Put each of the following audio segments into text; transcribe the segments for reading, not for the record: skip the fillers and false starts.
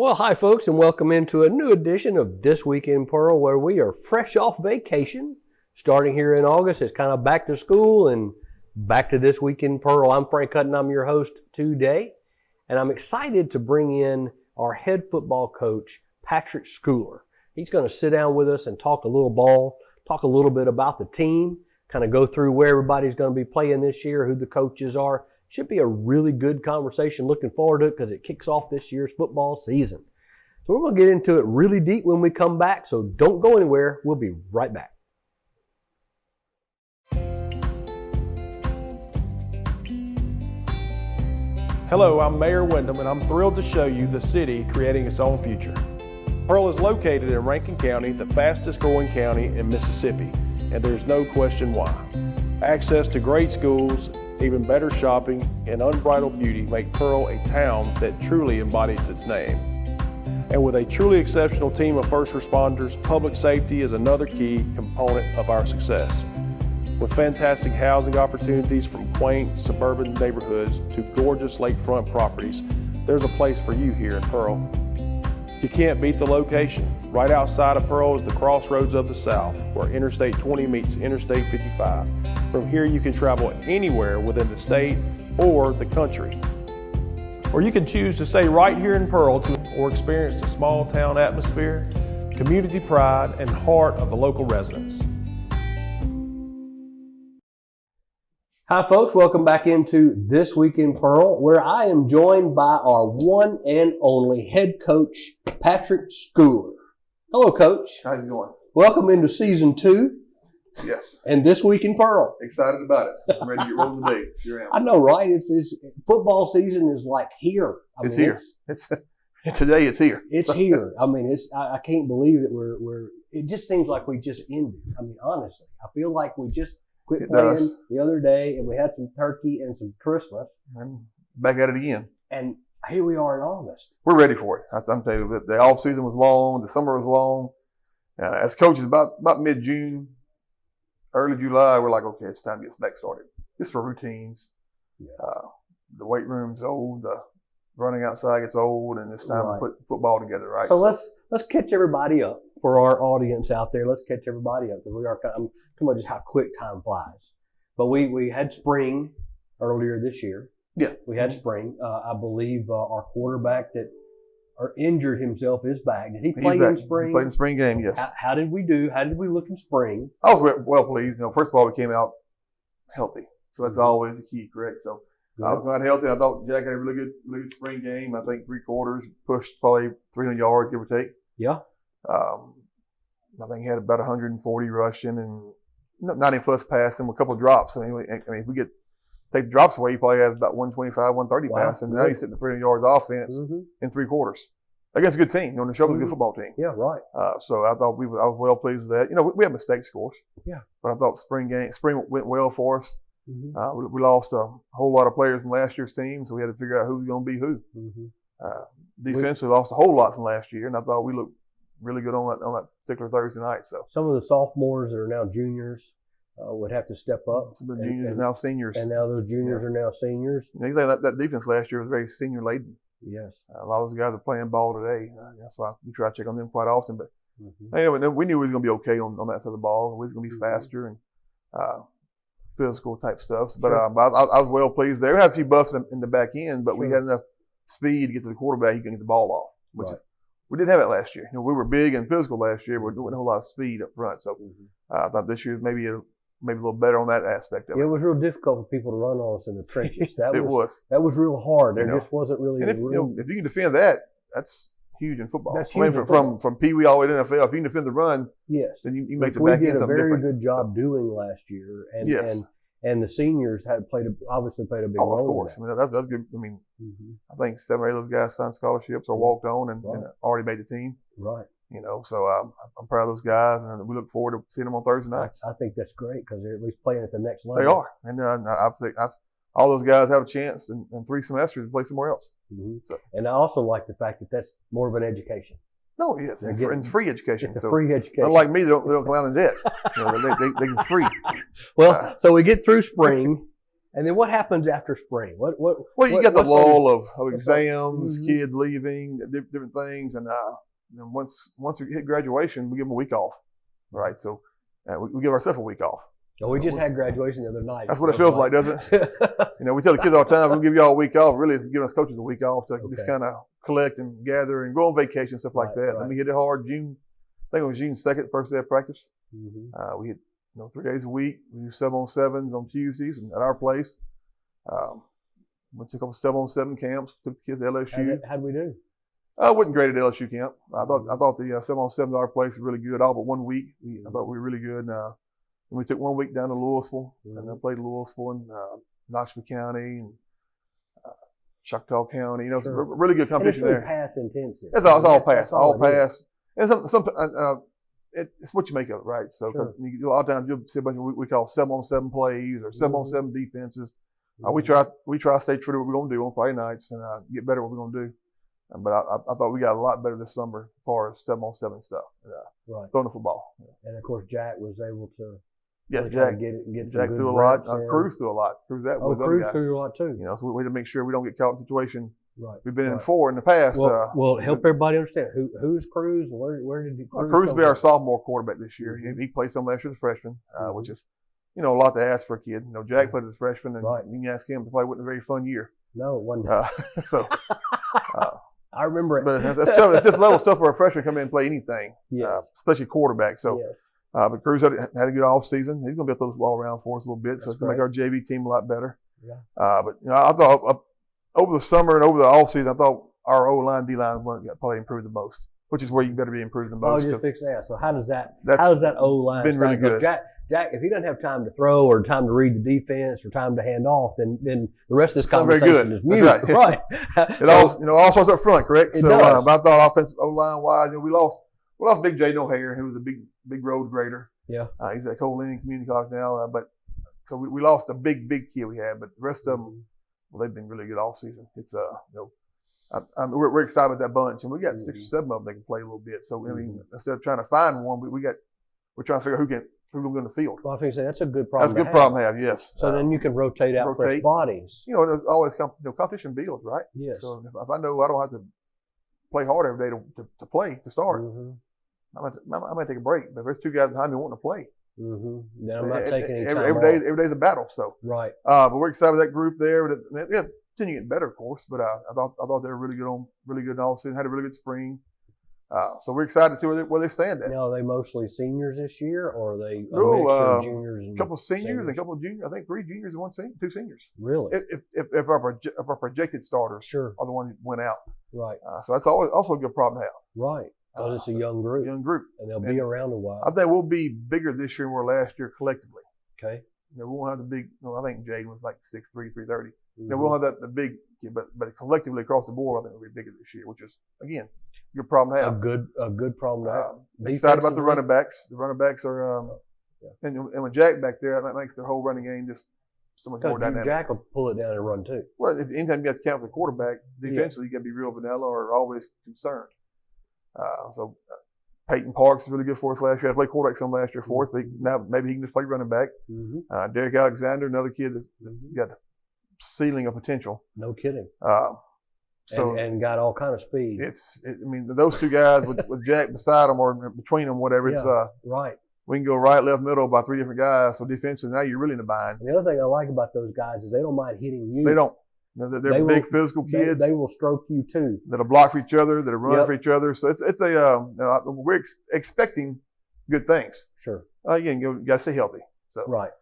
Well, hi folks, and welcome into a new edition of This Week in Pearl, where we are fresh off vacation. Starting here in August, it's kind of back to school and back to This Week in Pearl. I'm Frank Hutton, I'm your host today, and I'm excited to bring in our head football coach, Patrick Schooler. He's going to sit down with us and talk a little ball, talk a little bit about the team, kind of go through where everybody's going to be playing this year, who the coaches are. Should be a really good conversation. Looking forward to it because it kicks off this year's football season. So we're going to get into it really deep when we come back, so don't go anywhere. We'll be right back. Hello, I'm Mayor Wyndham, and I'm thrilled to show you the city creating its own future. Pearl is located in Rankin County, the fastest growing county in Mississippi, and there's no question why. Access to great schools, even better shopping, and unbridled beauty make Pearl a town that truly embodies its name. And with a truly exceptional team of first responders, public safety is another key component of our success. With fantastic housing opportunities from quaint suburban neighborhoods to gorgeous lakefront properties, there's a place for you here in Pearl. You can't beat the location. Right outside of Pearl is the crossroads of the South, where Interstate 20 meets Interstate 55. From here you can travel anywhere within the state or the country. Or you can choose to stay right here in Pearl or experience the small town atmosphere, community pride, and heart of the local residents. Hi folks, welcome back into This Week in Pearl, where I am joined by our one and only head coach, Patrick Schooler. Hello, Coach. How's it going? Welcome into Season 2 Yes. and This Week in Pearl. Excited about it. I'm ready to get rolling today. Sure am. I know, right? It's football season is like here. It's here. Today it's here. It's here. I mean, I can't believe that we're. It just seems like we just ended. I mean, honestly, I feel like we just quit playing the other day, and we had some turkey and some Christmas. I'm back at it again. And here we are in August. We're ready for it. I'm telling you, the off season was long. The summer was long. As coaches, about mid-June, early July, we're like, okay, it's time to get back started. Just for routines. Yeah. The weight room's old. The running outside gets old, and it's time to put football together, right? So let's catch everybody up for our audience out there. Let's catch everybody up because we are talking about just how quick time flies. But we had spring earlier this year. Yeah, we had spring. I believe our quarterback that injured himself is back. Did he play in spring? He played in spring game, yes. How did we do? How did we look in spring? I was well pleased. First of all, we came out healthy, so that's always the key, correct? So. I was quite healthy. I thought Jack had a really good spring game. I think 3 quarters, pushed probably 300 yards, give or take. Yeah. I think he had about 140 rushing and 90 plus passing with a couple of drops. I mean, if we take the drops away, he probably has about 125, 130 passing. Now he's sitting at 300 yards offense in 3 quarters. Against a good team. The Neshoba's a good football team. Yeah, right. So I thought I was well pleased with that. We had mistakes, of course. Yeah. But I thought spring went well for us. We lost a whole lot of players from last year's team, so we had to figure out who's going to be who. Defensively, lost a whole lot from last year, and I thought we looked really good on that particular Thursday night. So some of the sophomores that are now juniors would have to step up. Some of the juniors are now seniors, and now those juniors are now seniors. Exactly. That defense last year was very senior laden. Yes, a lot of those guys are playing ball today. That's why we try to check on them quite often. But anyway, we knew we was going to be okay on that side of the ball. We was going to be faster and. Physical type stuff, but I was well pleased there. We had a few busts in the back end, but we had enough speed to get to the quarterback. He can get the ball off, which we didn't have that last year. We were big and physical last year, but we didn't have a whole lot of speed up front. So I thought this year maybe a little better on that aspect of it. It was real difficult for people to run on us in the trenches. That That was real hard. There just wasn't really. And if you can defend that, that's huge in football. That's huge from Pee Wee all the way to NFL. If you can defend the run, then you make the back end something different. We did a very good job doing last year, and the seniors obviously played a big role. Of course, in that. that's good. I mean, I think 7 or 8 of those guys signed scholarships or walked on and already made the team. Right. So I'm proud of those guys, and we look forward to seeing them on Thursday nights. I think that's great because they're at least playing at the next level. They are, and I think all those guys have a chance in 3 semesters to play somewhere else. So. And I also like the fact that that's more of an education. No, yes, it's free education. It's a free education. Unlike me, they don't come out in debt. They can free. Well, so we get through spring, And then what happens after spring? What Well, you got the what's lull of what's on- exams, Mhm. kids leaving, different things, and then once we hit graduation, we give them a week off, right? So we give ourselves a week off. Oh, we just had graduation the other night. That's what it feels like, doesn't it? You know, we tell the kids all the time, we'll give you all a week off. Really, it's giving us coaches a week off to just Okay. kind of collect and gather and go on vacation, stuff like Right, that. right. Then we hit it hard June. I think it was June 2nd, first day of practice. Mhm. We hit 3 days a week. We do 7-on-7s on Tuesdays and at our place. We took a couple 7-on-7 camps. Took the kids to LSU. How'd we do? I wasn't great at LSU camp. I thought the 7-on-7 at our place was really good. All but 1 week, I thought we were really good. And we took 1 week down to Louisville, and I played Louisville and Knoxville County and Choctaw County. You know, Sure. it's a really good And it's competition really there. pass intensive. It's all That's pass, all all it is. pass. And it's what you make of it, right? So 'cause Sure. a lot of times you'll see a bunch of what we call 7-on-7 plays or 7-on-7 defenses. We Mhm. try to stay true to what we're going to do on Friday nights and get better at what we're going to do. But I thought we got a lot better this summer as far as 7-on-7 stuff, Right. throwing the football. And of course, Jack was able to Yes, really Jack. get some Jack good threw a lot. reps in. Cruz threw a lot. Cruz that Oh, with other Cruz guys. threw a lot too. You know, so we had to make sure we don't get caught in a situation Right. we've been in right. before in the past. Well, help everybody understand who's Cruz and where did he Cruz come will be our from? sophomore quarterback this year. Mhm. He played some last year as a freshman, Mhm. which is, a lot to ask for a kid. Jack played as a freshman, and Right. you can ask him to play. Wasn't a very fun year. No, it wasn't. So, I remember it. but that's tough. At this level, it's tough for a freshman to come in and play anything, Yes. especially quarterback. So, Yes. but Cruz had a good off season. He's going to be able to throw this ball around for us a little bit, so That's it's going to make our JV team a lot better. Yeah. But I thought over the summer and over the off season, I thought our O line, D line, probably improved the most, which is where you better be improved the I most. was just 'cause fixing that. So how does that That's O line been really good. Jack, if he doesn't have time to throw or time to read the defense or time to hand off, then the rest of this It's not very conversation good. is That's mute. right. Right. It all starts up front, correct? It So, does. but I thought offensive O line wise, we lost Big J O'Hare, who was a big road grader. Yeah. He's at Colleen Community College now, but so we lost a big kid we had, but the rest of them, well, they've been really good all season. It's we're excited about that bunch, and we got 6 or 7 of them that can play a little bit. So I mean, instead of trying to find one, we're trying to figure out who can go in the field. Well, I think that's a good problem. That's a good problem to have. Yes. So then you can rotate out fresh rotate. bodies. There's always competition builds, right? Yes. So if I know I don't have to play hard every day to play to start, Mhm. I might take a break. But if there's 2 guys behind me wanting to play, Mhm. Then I'm not taking any time every off. day's a battle. So, Right. but we're excited with that group there. But yeah, continue getting better, of course. But I thought they were really good in all season. Had a really good spring. So we're excited to see where they stand at. Now, are they mostly seniors this year, or are they a No, mixture of juniors and A couple of seniors and a couple of juniors. I think 3 juniors and 2 seniors. Really? If our projected starters Sure. are the ones who went out, Right. so that's also a good problem to have. Right. Because it's a young group, Young group. and they'll be around a while. I think we'll be bigger this year than we were last year collectively. Okay. We won't have the big. I think Jaden was like 6'3", 330. Mhm. We won't have the big, but collectively across the board, I think we'll be bigger this year, which is again a good problem to a have. good problem to have. Excited about the Defensively? running backs. The running backs are, and with Jack back there, that makes their whole running game just so much more Because dynamic. Jack will pull it down and run too. Well, anytime you have to count for the quarterback, defensively you got to be real vanilla or always concerned. So Peyton Parks is really good for us last year. I played quarterback some last year for us, but now maybe he can just play running back. Mm-hmm. Derek Alexander, another kid that's got the ceiling of potential. No kidding. So and got all kind of speed. Those 2 guys with Jack beside them or between them, whatever. It's right. we can go right, left, middle by 3 different guys. So defensively, now you're really in the bind. And the other thing I like about those guys is they don't mind hitting you. They don't. They're big physical kids. They will stroke you too. That'll block for each other. That'll run Yep. for each other. So we're expecting good things. Sure. Again, you got to stay healthy. So Right.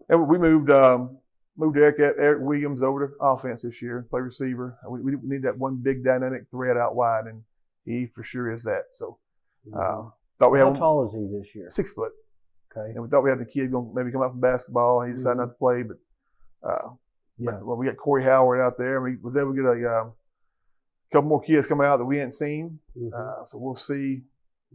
and we moved Eric Williams over to offense this year, play receiver. We need that one big dynamic threat out wide, and he for sure is that. So thought we had How tall is he this year? 6 foot, Okay. and we thought we had a kid going maybe come out from basketball. He decided not to play, but well, we got Corey Howard out there. We was able to get a couple more kids coming out that we hadn't seen. Mhm. So we'll see.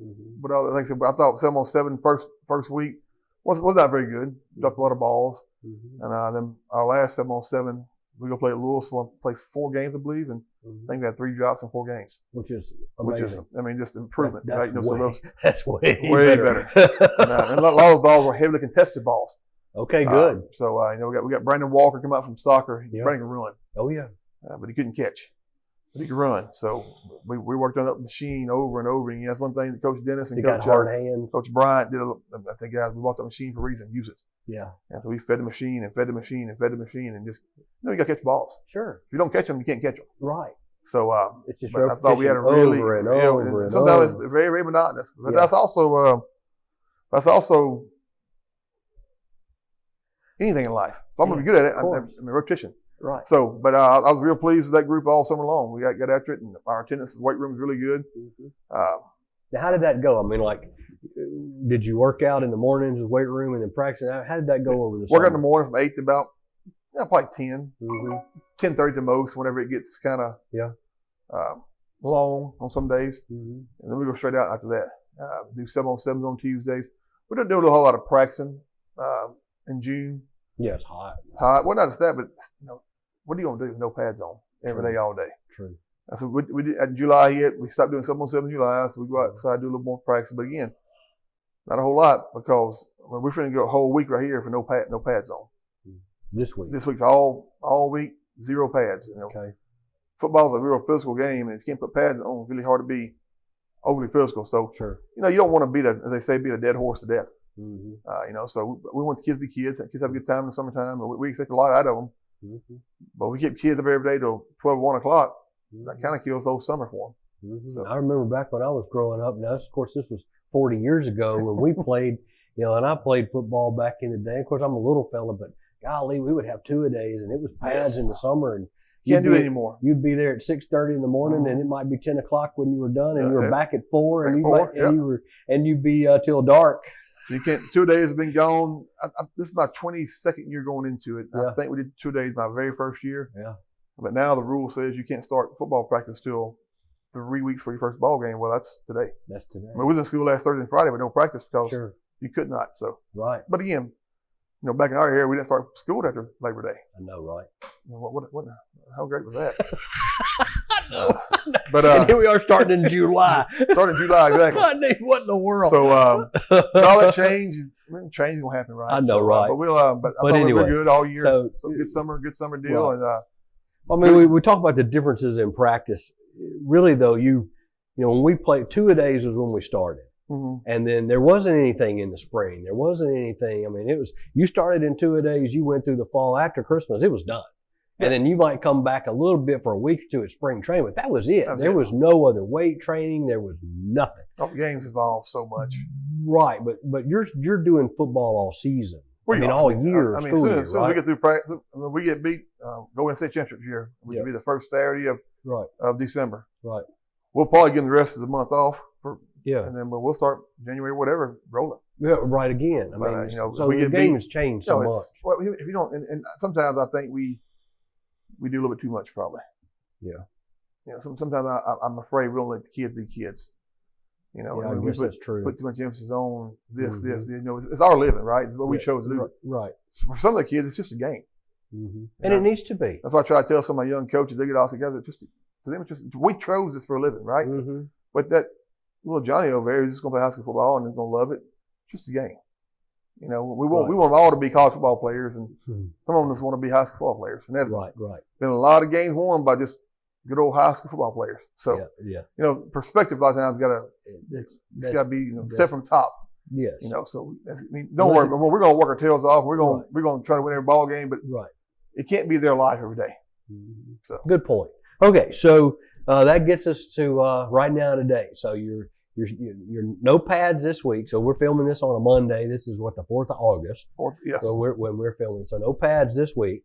Mhm. But like I said, I thought 7-on-7 first week was not very good. Dropped a lot of balls. Mhm. And then our last 7-on-7, we go play at Louisville, play 4 games, I believe, and I think we had 3 drops in 4 games. Which is Which amazing. is, just improvement, That's right? way, So that's way way better. And a lot of those balls were heavily contested balls. Okay, good. So you know, we got Brandon Walker come out from soccer. Yeah. Brandon can run, Oh yeah. but he couldn't catch. But he could run. So we worked on that machine over and over. And that's one thing that Coach Dennis and He got Coach hard hands. Coach Bryant did. I think guys, we bought the machine for a reason. Use it. Yeah. And so we fed the machine and fed the machine and fed the machine and just you got to catch balls. Sure. If you don't catch them, you can't catch them. Right. So It's just but I thought we had a really over and yeah, over and sometimes over. it's very very monotonous. But Yeah. that's also anything in life. If I'm gonna be good at it, I mean repetition. Right. So, but I was real pleased with that group all summer long. We got after it, and our attendance in the weight room was really good. Now, how did that go? I mean, like, did you work out in the mornings with weight room and then practicing? How did that go over the summer? Work out in the morning from 8 to about probably 10, Mm-hmm. 10:30 to most. Whenever it gets kind of long on some days, Mm-hmm. and then we go straight out after that. Do 7-on-7s on Tuesdays. We don't do a whole lot of practicing in June. Yeah, it's hot. Well, not just that, but what are you gonna do with no pads on every day, all day? True. So we did, at July hit, we stopped doing 7-on-7 in July, so we go outside, do a little more practice. But again, not a whole lot because we're finna go a whole week right here for no pads on. This week. This week's all week, 0 pads. You know, Okay. football's a real physical game, and if you can't put pads on, it's really hard to be overly physical. So Sure. you don't want to beat as they say, beat a dead horse to death. Mm-hmm. So we want the kids to be kids. Kids have a good time in the summertime, and we expect a lot out of them. Mm-hmm. But we keep kids up every day till 12, 1 o'clock. That kind of kills those summer for them. Mm-hmm. So. I remember back when I was growing up. Now, of course, this was 40 years ago when we played. And I played football back in the day. Of course, I'm a little fella, but golly, we would have 2-a-days, and it was pads in the summer, and Can't do it anymore. You'd be there at 6:30 in the morning, and it might be 10 o'clock when you were done, and you were back at 4, and you'd be till dark. You can't. 2 days have been gone. This is my 22nd year going into it. Yeah. I think we did 2 days my very first year. Yeah. But now the rule says you can't start football practice till 3 weeks for your first ball game. Well, that's today. That's today. I mean, we was in school last Thursday and Friday with no practice because Sure. you could not. So, Right. but again, back in our area, we didn't start school after Labor Day. I know, right? What how great was that? I know. But and here we are starting in July. Starting in July, exactly. What in the world? So all that change is gonna happen, right? I know, right? But we'll. I thought anyway, we were good all year. So good summer deal, right. and I mean, we talk about the differences in practice. Really, though, when we played 2-a-days was when we started. Mm-hmm. And then there wasn't anything in the spring. There wasn't anything. I mean, it was, you started in 2-a-days, you went through the fall after Christmas, it was done. And then you might come back a little bit for a week or two at spring training, but that was it. There was no other weight training. There was nothing. All the games evolved so much. Right. But you're doing football all season. All year. As soon as we get through practice, we get beat, go in state championship year. We can be the first Saturday of December. Right. We'll probably give them the rest of the month off. And then we'll start January, whatever, rolling. Yeah, right again. I mean, so the game has changed so much. Well, if you don't, and sometimes I think we do a little bit too much, probably. Yeah. Sometimes I'm afraid we don't let the kids be kids. I guess that's true. Put too much emphasis on this. It's our living, right? It's what we chose to do. Right. For some of the kids, it's just a game. Mm-hmm. And it needs to be. That's why I try to tell some of my young coaches, they get all together. To them, we chose this for a living, right? Mm-hmm. But that little Johnny over there is just going to play high school football and is going to love it. It's just a game. We want them all to be college football players, and some of them just want to be high school football players. And that's been a lot of games won by just good old high school football players. So, perspective a lot of times it's got to be set from top. Yes. So don't worry. We're going to work our tails off. We're going to try to win every ball game, but it can't be their life every day. Mm-hmm. So good point. Okay, so that gets us to right now today. So you're no pads this week. So we're filming this on a Monday. This is the 4th of August. 4th, yes. So when we're filming, so no pads this week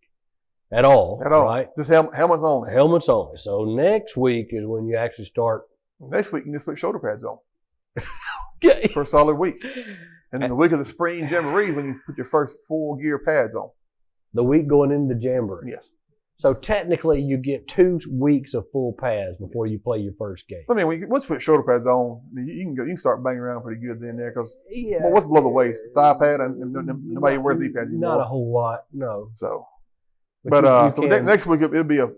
at all. Right? Just helmets on. Helmets only. So next week is when you actually start. Next week you just put shoulder pads on. Okay. For a solid week. And then the week of the spring jamboree is when you put your first full gear pads on. The week going into the jamboree. Yes. So technically, you get 2 weeks of full pads before you play your first game. I mean, once you put shoulder pads on, you can start banging around pretty good then there because what's below the waist? The thigh pad, and nobody wears knee pads anymore. Not a whole lot, no. So, but next week it'll be a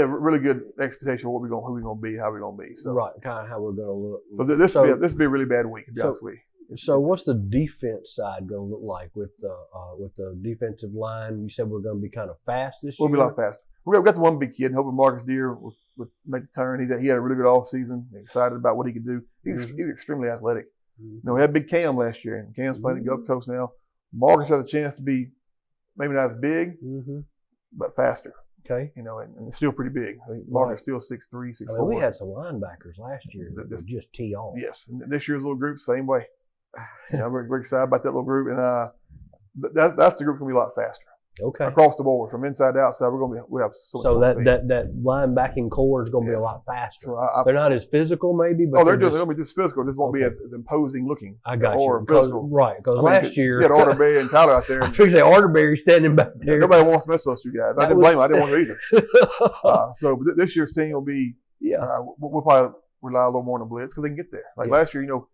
really good expectation of who we're gonna be, how we're gonna be. So right, kind of how we're gonna look. So this will be a really bad week. To be honest with you. So what's the defense side going to look like with the defensive line? You said we're going to be kind of fast this We'll year. be a lot faster. We got the one big kid, hoping Marcus Deere would make the turn. He had a really good off season. Excited about what he could do. He's extremely athletic. You know, we had big Cam last year, and Cam's playing at Gulf Coast now. Marcus has a chance to be maybe not as big, but faster. Okay. You know, and still pretty big. I think Marcus still 6'3", 6'4". I mean, we had some linebackers last year that would just tee off. Yes, and this year's little group, same way. You know, we're excited about that little group, and that's the group going to be a lot faster. Okay. Across the board, from inside to outside, we have so that linebacking core is going to be a lot faster. So they're not as physical, maybe, but they're going to be just physical. This won't be as imposing looking. I got or you. Physical. Right, because last year you had Arterberry and Tyler out there. I figured say Arterberry standing back there. Nobody wants to mess with those two guys. I didn't blame them. I didn't want to either. So this year's team will be. We'll probably rely a little more on the blitz because they can get there. Like last year, you know,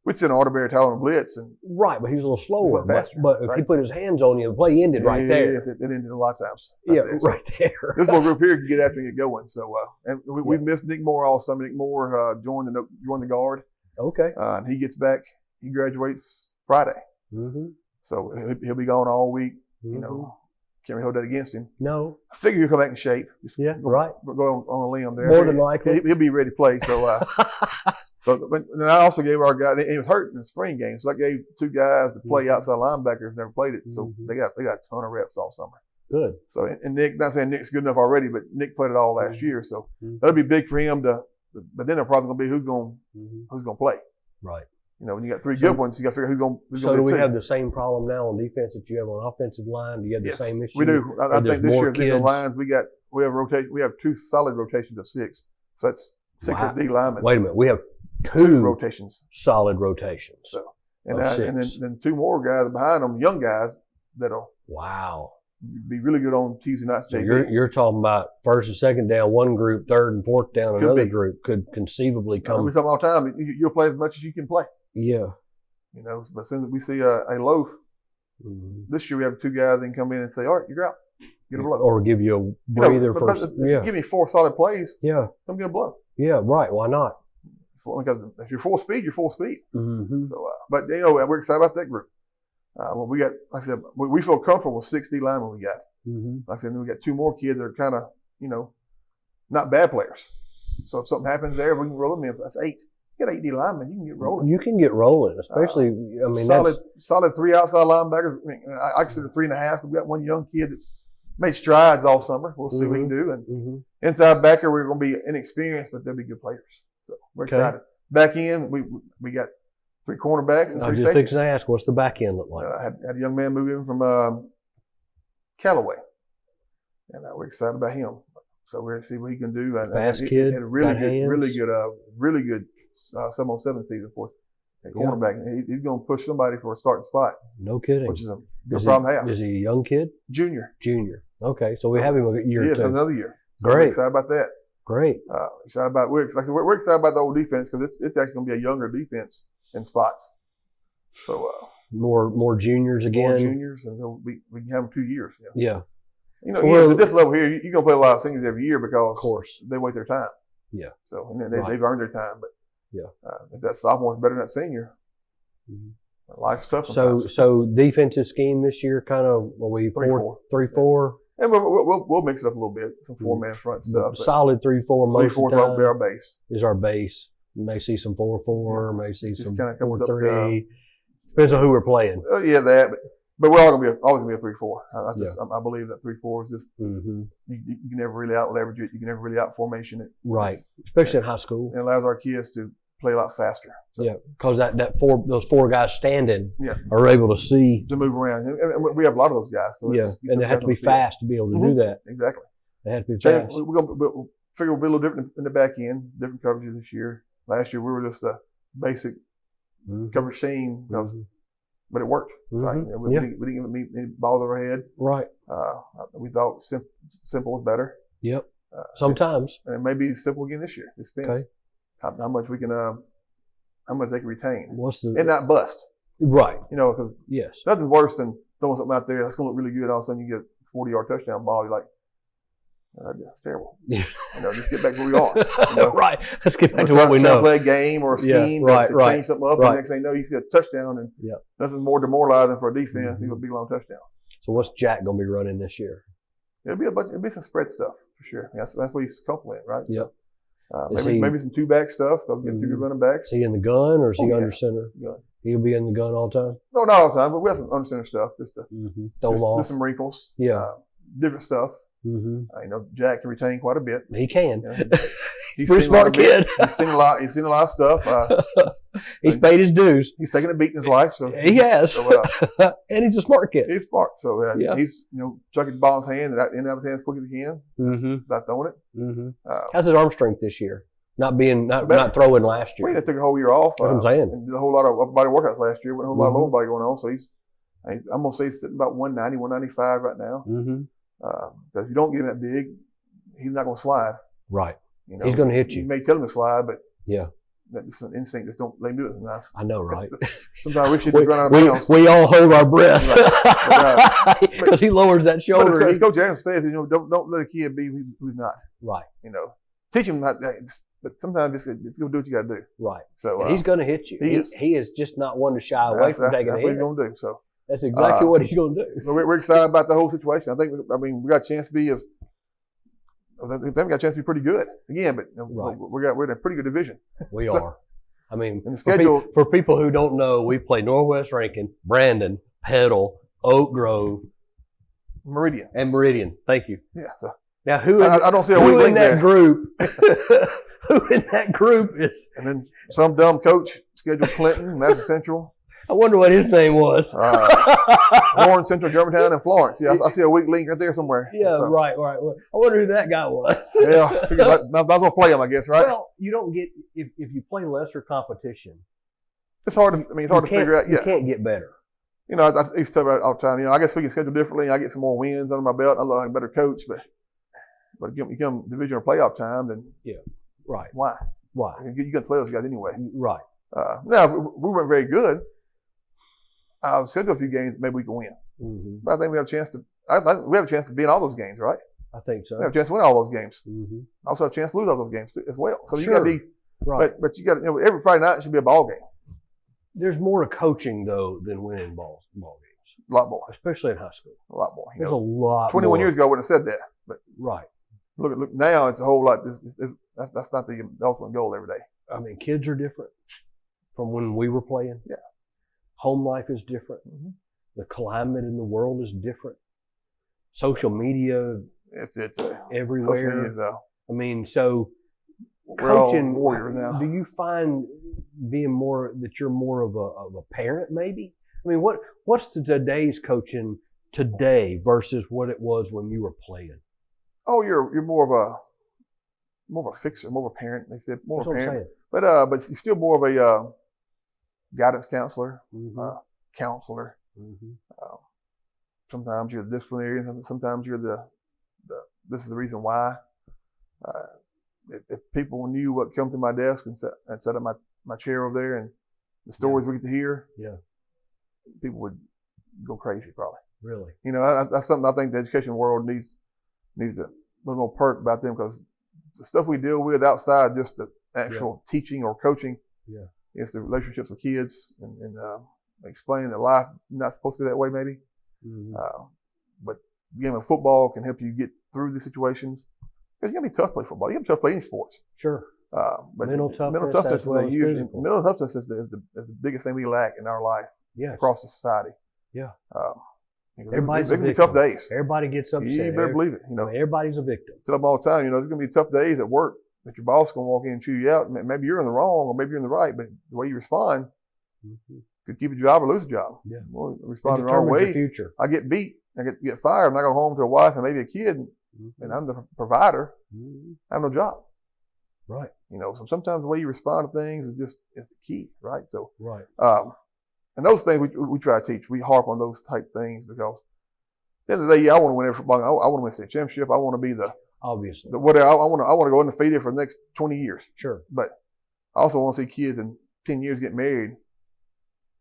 we'd send Arterberry Tyler on the blitz, and right, but he was a little slower. Faster, but if he put his hands on you, the play ended right there. It ended a lot of times. Right there. This little group here can get after and get going. So, and we missed Nick Moore all summer. Nick Moore joined the guard. Okay. And he gets back. He graduates Friday. So he'll be gone all week. You know, can't really hold that against him. No. I figure he'll come back in shape. Right. We'll go on a limb there. More than likely. He'll be ready to play. So, but then I also gave our guy. He was hurt in the spring game, so I gave two guys to play outside linebackers. Never played it, so they got a ton of reps all summer. Good. So and Nick, not saying Nick's good enough already, but Nick played it all last year, so that'll be big for him to. But then the problem gonna be who's gonna play. Right. You know, when you got three good ones, you got to figure who's going. So do we have the same problem now on defense that you have on offensive line? Do you have the same issue? We do. I think this year in the lines we have rotation. We have two solid rotations of six. So that's six D linemen. Wait a minute, we have two rotations, solid rotations. So and then two more guys behind them, young guys that'll be really good on Tuesday nights. So you're talking about first and second down one group, third and fourth down another group could conceivably come. We come all the time. You'll play as much as you can play. Yeah. You know, but as soon as we see a loaf, this year we have two guys that can come in and say, all right, you're out. Get a blow. Or give you a breather give me four solid plays. Yeah. Come get a blow. Yeah, right. Why not? Because if you're full speed, you're full speed. So, but you know, we're excited about that group. Well, we got, like I said, we feel comfortable with 6D linemen we got. Like I said, then we got two more kids that are kind of, you know, not bad players. So if something happens there, we can roll them in. That's 8. You got 8D linemen, you can get rolling. You can get rolling, especially, I mean, solid 3 outside linebackers. I mean, I consider 3.5. We've got one young kid that's made strides all summer. We'll see what we can do. And inside backer, we're going to be inexperienced, but they'll be good players. So we're excited. Back end, we got 3 cornerbacks and 3 safeties. I was just fixing to ask, what's the back end look like? I had a young man move in from Callaway, and we're excited about him. So we're going to see what he can do. Fast kid, had a really good 7-on-7 season for us. Cornerback. He's going to push somebody for a starting spot. No kidding. Which is a good problem to have. Is he a young kid? Junior. Okay, so we have him a year or two. Another year. So Great. We're excited about that. Great. We're excited about the old defense because it's actually going to be a younger defense in spots. So more juniors again. More juniors, and so we can have them 2 years. Yeah. You know, at this level here, you're going to play a lot of seniors every year because of course they wait their time. Yeah. So and they've earned their time, but yeah, if that sophomore is better than that senior, life's tough. So defensive scheme this year, kind of 3-4. And we'll mix it up a little bit, some 4-man front stuff. Solid 3-4 most of the time. 3-4 will be our base. Is our base. May see some 4-4, may see some 4-3. Up, depends on who we're playing. But we're always gonna be a 3-4. I believe that 3-4 is just you can never really out leverage it. You can never really out formation it. Right, especially in high school. It allows our kids to play a lot faster. So, yeah, because those 4 guys standing are able to see to move around, and we have a lot of those guys. So and they have to be fast to be able to do that. Exactly. They have to be fast. We'll figure we'll be a little different in the back end, different coverages this year. Last year we were just a basic coverage team, but it worked. Right? We didn't get any balls over our head. Right. We thought simple was better. Yep. Sometimes. And it may be simple again this year. It depends how much we can, how much they can retain. And not bust. Right. You know, because nothing's worse than throwing something out there that's going to look really good. All of a sudden you get a 40-yard touchdown ball. You're like, That's terrible. Yeah. Just get back where we are. Right. Let's get back to try, what we try know. to play a game or a scheme to change something up. Right. And next thing you know, you see a touchdown, and nothing's more demoralizing for a defense than a big long touchdown. So what's Jack going to be running this year? It'll be some spread stuff for sure. That's what he's comfortable in, right? Yep. Maybe some two-back stuff. They'll get two good running backs. Is he in the gun or is he under center? Gun. He'll be in the gun all the time? No, not all the time, but we have some under center stuff. Just some wrinkles. Yeah. Different stuff. Jack can retain quite a bit. He can. He's pretty smart kid. He's seen a lot of stuff. He's paid his dues. He's taken a beat in his life. So he has. So, and he's a smart kid. He's smart. So he's chucking the ball in his hand and in out of his hands as quick as he can. Not throwing it. How's his arm strength this year? Not throwing last year. Well, he took a whole year off. That's what I'm saying. And did a whole lot of upper body workouts last year. With a whole lot of lower body going on. So I'm gonna say he's sitting about 190, 195 right now. Because if you don't get him that big, he's not gonna slide. Right. He's gonna hit you. You may tell him to slide, but That's an instinct. Just don't let him do it sometimes. I know, right? Sometimes we should run out of bounds. We all hold our breath because he lowers that shoulder. But as Coach Adams says, don't let a kid be who's not. Right. Teach him not that. But sometimes it's going to do what you got to do. Right. So he's going to hit you. He is just not one to shy away from taking a hit. That's what he's going to do. So that's exactly what he's going to do. So we're excited about the whole situation. We got a chance to be we got a chance to be pretty good again, but we're in a pretty good division. We are. I mean, and the schedule for people who don't know, we play Northwest Rankin, Brandon, Petal, Oak Grove, Meridian, and Meridian. Thank you. Yeah. So now, who in that group? Who in that group is? And then some dumb coach scheduled Clinton, Madison Central. I wonder what his name was. Warren, Central, Germantown, and Florence. Yeah, I see a weak link right there somewhere. Yeah, so. Right. I wonder who that guy was. Yeah, I figured might as well play him, I guess, right? Well, you don't get if you play lesser competition. It's hard to. It's hard to figure out. Yeah, you can't get better. I used to talk about it all the time. I guess we can schedule differently. I get some more wins under my belt. I look like a better coach, but you come division or playoff time, then right. Why? You got to play those guys anyway. Right. Now, if we weren't very good, I'll schedule a few games. Maybe we can win. Mm-hmm. But I think we have a chance to. We have a chance to be in all those games, right? I think so. We have a chance to win all those games. Mm-hmm. Also have a chance to lose all those games too, as well. So sure. You got to be right. But you got every Friday night should be a ball game. There's more to coaching though than winning ball games. A lot more, especially in high school. A lot more. There's a lot. 21 years ago, I wouldn't have said that. But right. Look now, it's a whole lot. That's not the ultimate goal every day. I mean, kids are different from when we were playing. Yeah. Home life is different. Mm-hmm. The climate in the world is different. Social media, it's everywhere. Social media I mean, so we're coaching. All warriors now. Do you find that you're more of a parent, maybe? I mean, what's today's coaching today versus what it was when you were playing? Oh, you're more of a fixer, more of a parent. They said more of a parent, but you're still more of a guidance counselor, counselor. Mm-hmm. Sometimes you're the disciplinarian. Sometimes you're the this is the reason why. If people knew what come to my desk and set up my chair over there and the stories we get to hear, people would go crazy probably. Really? That's something I think the education world needs a little more perk about them, because the stuff we deal with outside just the actual teaching or coaching, it's the relationships with kids and explaining that life not supposed to be that way maybe. Mm-hmm. But the game of football can help you get through these situations. Because you're going to be tough to play football. You're going to be tough to play any sports. Sure. But mental toughness as well as physical. Mental toughness is the biggest thing we lack in our life across the society. Yeah. Everybody's a victim. Be tough days. Everybody gets upset. You better believe it. Everybody's a victim. I tell them all the time, there's going to be tough days at work that your boss is going to walk in and chew you out. Maybe you're in the wrong or maybe you're in the right, but the way you respond could keep a job or lose a job. Yeah. Well, respond the wrong way. Future. I get beat. I get fired. And I go home to a wife and maybe a kid, and I'm the provider. I have no job. Right. So sometimes the way you respond to things is the key, right? So, right. And those things we try to teach. We harp on those type things because at the end of the day, I want to win every football game. I want to win the state championship. I want to be obviously whatever. I want to go undefeated for the next 20 years. Sure. But I also want to see kids in 10 years get married.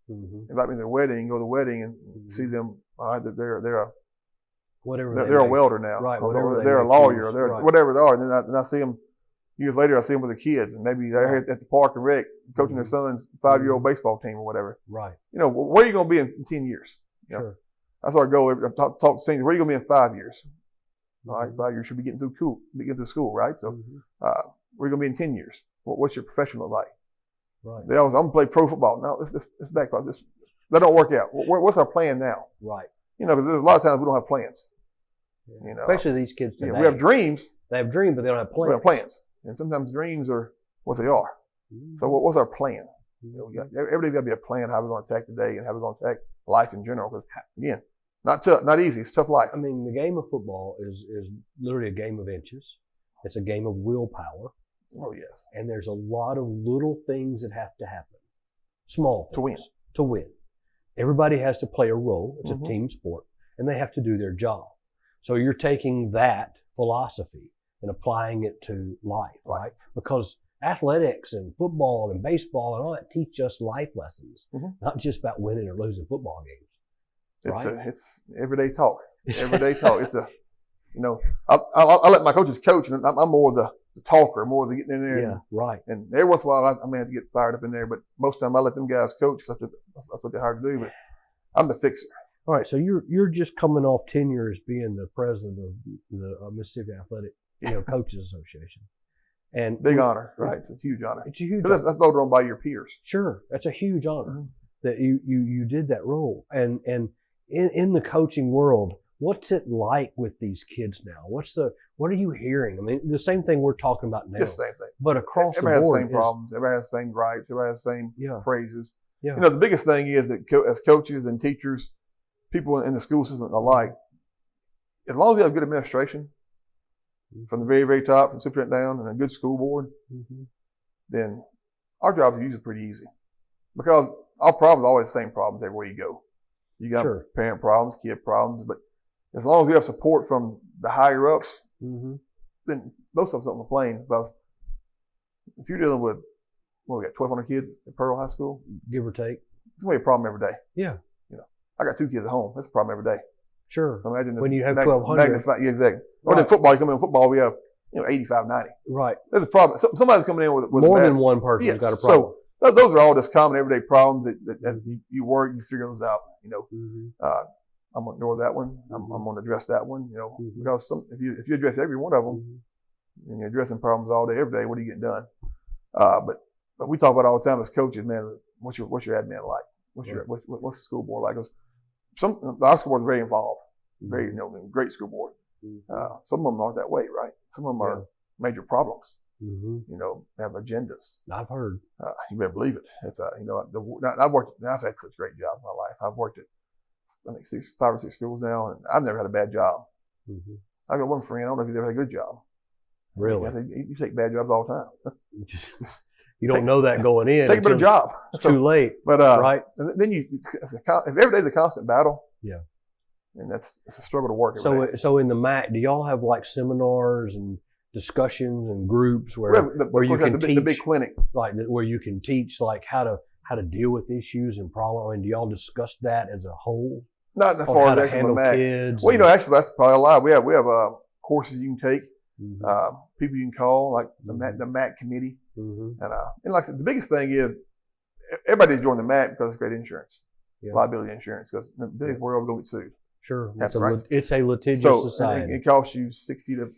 Invite me to their wedding, go to the wedding, and see them. That they're Whatever they're a welder now, right? or Whatever they're a lawyer, or they're right. whatever they are. And then I see them years later. I see them with the kids, and maybe they're at the park and rec coaching their son's 5-year-old baseball team or whatever. Right. Where are you going to be in 10 years? Sure. That's our goal. I talk to seniors. Where are you going to be in 5 years? All right, 5 years should be getting through school, right? So, where are you going to be in 10 years? What's your professional like? Right. They always, I'm going to play pro football. No, let's back up. That don't work out. What's our plan now? Right. Because there's a lot of times we don't have plans. Yeah. Especially these kids today. We have dreams. They have dreams, but they don't have plans. We have plans. And sometimes dreams are what they are. So what's our plan? Everything's got to be a plan, how we're going to attack the day and how we're going to attack life in general. Because, again, not easy. It's tough life. I mean, the game of football is literally a game of inches. It's a game of willpower. Oh, yes. And there's a lot of little things that have to happen. Small things. To win. Everybody has to play a role. It's a team sport. And they have to do their job. So you're taking that philosophy and applying it to life, right? Because athletics and football and baseball and all that teach us life lessons, not just about winning or losing football games. Right? It's everyday talk. Everyday talk. It's I let my coaches coach, and I'm more the talker, more the getting in there. Yeah, right. And every once in a while, I may have to get fired up in there, but most of the time I let them guys coach because that's what they're hired to do. But I'm the fixer. All right, so you're just coming off 10 years being the president of the Mississippi Athletic Coaches Association, and big honor, right? It's a huge honor. It's a huge honor. That's voted on by your peers. Sure, that's a huge honor that you did that role. And in the coaching world, what's it like with these kids now? What are you hearing? I mean, the same thing we're talking about now. Just the same thing. But across everybody the board, has the same problems. Everybody has the same gripes. Everybody has the same praises. Yeah. The biggest thing is that as coaches and teachers, people in the school system alike, as long as you have good administration, from the very, very top, from superintendent down, and a good school board, then our job is usually pretty easy. Because our problems are always the same problems everywhere you go. You got parent problems, kid problems, but as long as you have support from the higher ups, then most of us don't complain. Because if you're dealing with, we got 1,200 kids at Pearl High School, give or take, it's going to be a problem every day. Yeah. I got 2 kids at home. That's a problem every day. Sure. So imagine when you have 1,200. Yeah, exactly. Or then football, you come in football, we have 85, 90. Right. There's a problem. Somebody's coming in with more than one person's got a problem. So those are all just common everyday problems that as you work, you figure those out. I'm going to ignore that one. I'm going to address that one. Because if you address every one of them, and you're addressing problems all day, every day, what are you getting done? But we talk about all the time as coaches, man. What's your admin like? What's the school board like? Our school board is very involved, very great school board. Some of them aren't that way, right? Some of them are major problems. Have agendas. I've heard. You better believe it. It's I've had such great jobs in my life. I've worked at I think 5 or 6 schools now, and I've never had a bad job. I've got one friend. I don't know if he's ever had a good job. Really? You take bad jobs all the time. You don't know that going in. Take a better job. It's too late. But right. And then if every day's a constant battle. Yeah. And it's a struggle to work every day. So in the MAC, do y'all have like seminars and discussions and groups where you can teach the big clinic, right? Where you can teach like how to deal with issues and problems. And do y'all discuss that as a whole? Not as far as actually the MAC. Kids well, actually that's probably a lot. We have courses you can take, people you can call, like the MAC committee. And like I said, the biggest thing is everybody's joining the MAC because it's great insurance, liability insurance, because in today's world we're going to get sued. Sure, it's a litigious society. It costs you $60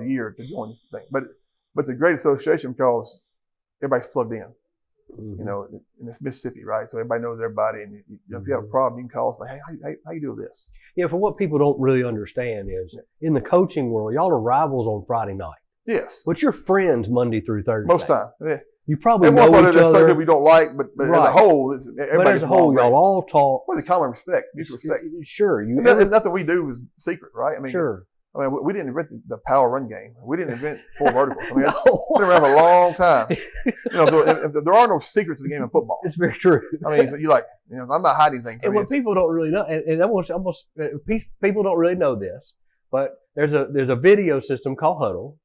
a year to join this thing, but it's a great association because everybody's plugged in. And it's Mississippi, right? So everybody knows everybody, and if you have a problem, you can call us like, hey, how you do this? Yeah, for what people don't really understand is in the coaching world, y'all are rivals on Friday night. Yes. But you're friends Monday through Thursday. Most time, yeah. You probably know each other. There's some people we don't like, but as a whole, y'all all talk. With a common respect, mutual respect. Sure. Nothing we do is secret, right? I mean, sure. We didn't invent the power run game. We didn't invent 4 verticals. I mean, it's been around for a long time. So there are no secrets in the game of football. It's very true. I mean, I'm not hiding things. And what people don't really know, and almost people don't really know this, but there's a video system called Huddle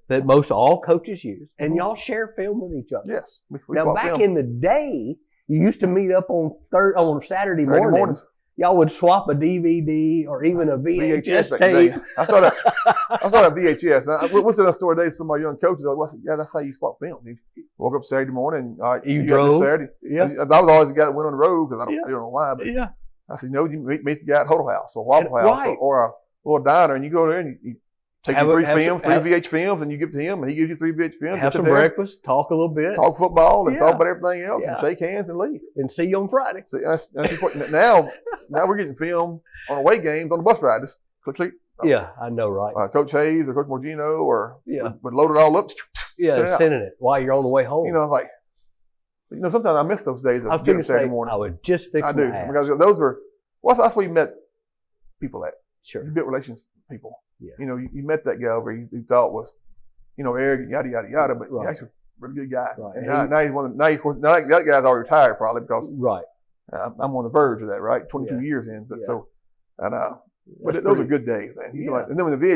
that most all coaches use, and y'all share film with each other. Yes. Now, back in the day, you used to meet up on Saturday mornings. y'all would swap a DVD or even a VHS back in the tape. day. I started VHS. What's in a store today? Some of my young coaches are like, yeah, that's how you swap film. You woke up Saturday morning. All right, You got this drove? Saturday. Yeah. I was always the guy that went on the road because I don't know why, but Yeah. I said, no, you meet the guy at Huddle House or Waffle And- House right. or a little diner, and you go there and you take Have your a- have films, some- have- VH films, and you give it to him, and he gives you 3 VH films. Have Sit some there, breakfast, talk a little bit, talk football, and Yeah. talk about everything else, Yeah. and shake hands and leave. and see you on Friday. So that's important. Now we're getting film on away games on the bus ride. Just click. Yeah, I know, right? Coach Hayes or Coach Morgino or Yeah. would load it all up. Yeah, send it out. sending it while you're on the way home. You know, like, sometimes I miss those days I of was getting going up to say, Saturday morning. I would just fix I my do ass. because those were that's where you met people at. Sure. You built relations with people. Yeah. You met that guy over you thought was, arrogant, yada yada yada, but Right. he's actually a really good guy. Right. And And now he's one of the, now that guy's already retired probably because Right. I'm on the verge of that, right? 22 Yeah. years in, but Yeah. but That's those are pretty- good days, man. Yeah. And then when the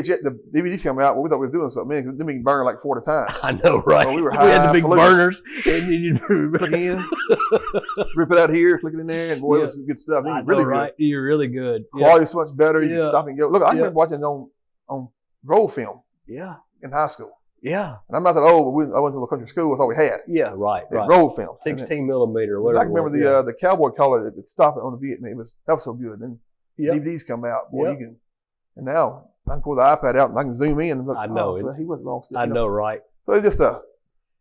DVDs come out, we thought we was doing something. Man, then we can burn like 4 at a time. I know, right? Well, we were had the big highfalutin. burners. And you Click in, rip it out here, click it in there, and boy, it was some good stuff. Then I it was really know, right? You're really good. good. Quality is so much better. You Yeah. can stop and go. Look, I Yeah. remember watching it on roll film Yeah. in high school. Yeah. And I'm not that old, but I went to the country school. That's all we had. Yeah. Right. Right. Roll film. 16 millimeter. And Whatever. I can remember it was. the cowboy collar that would stop it on the Vietnam. That was so good. Then Yep. DVDs come out. Boy, Yep. you can. And now I can pull the iPad out and I can zoom in and look. I know. So he wasn't wrong. I know, right? So it's just the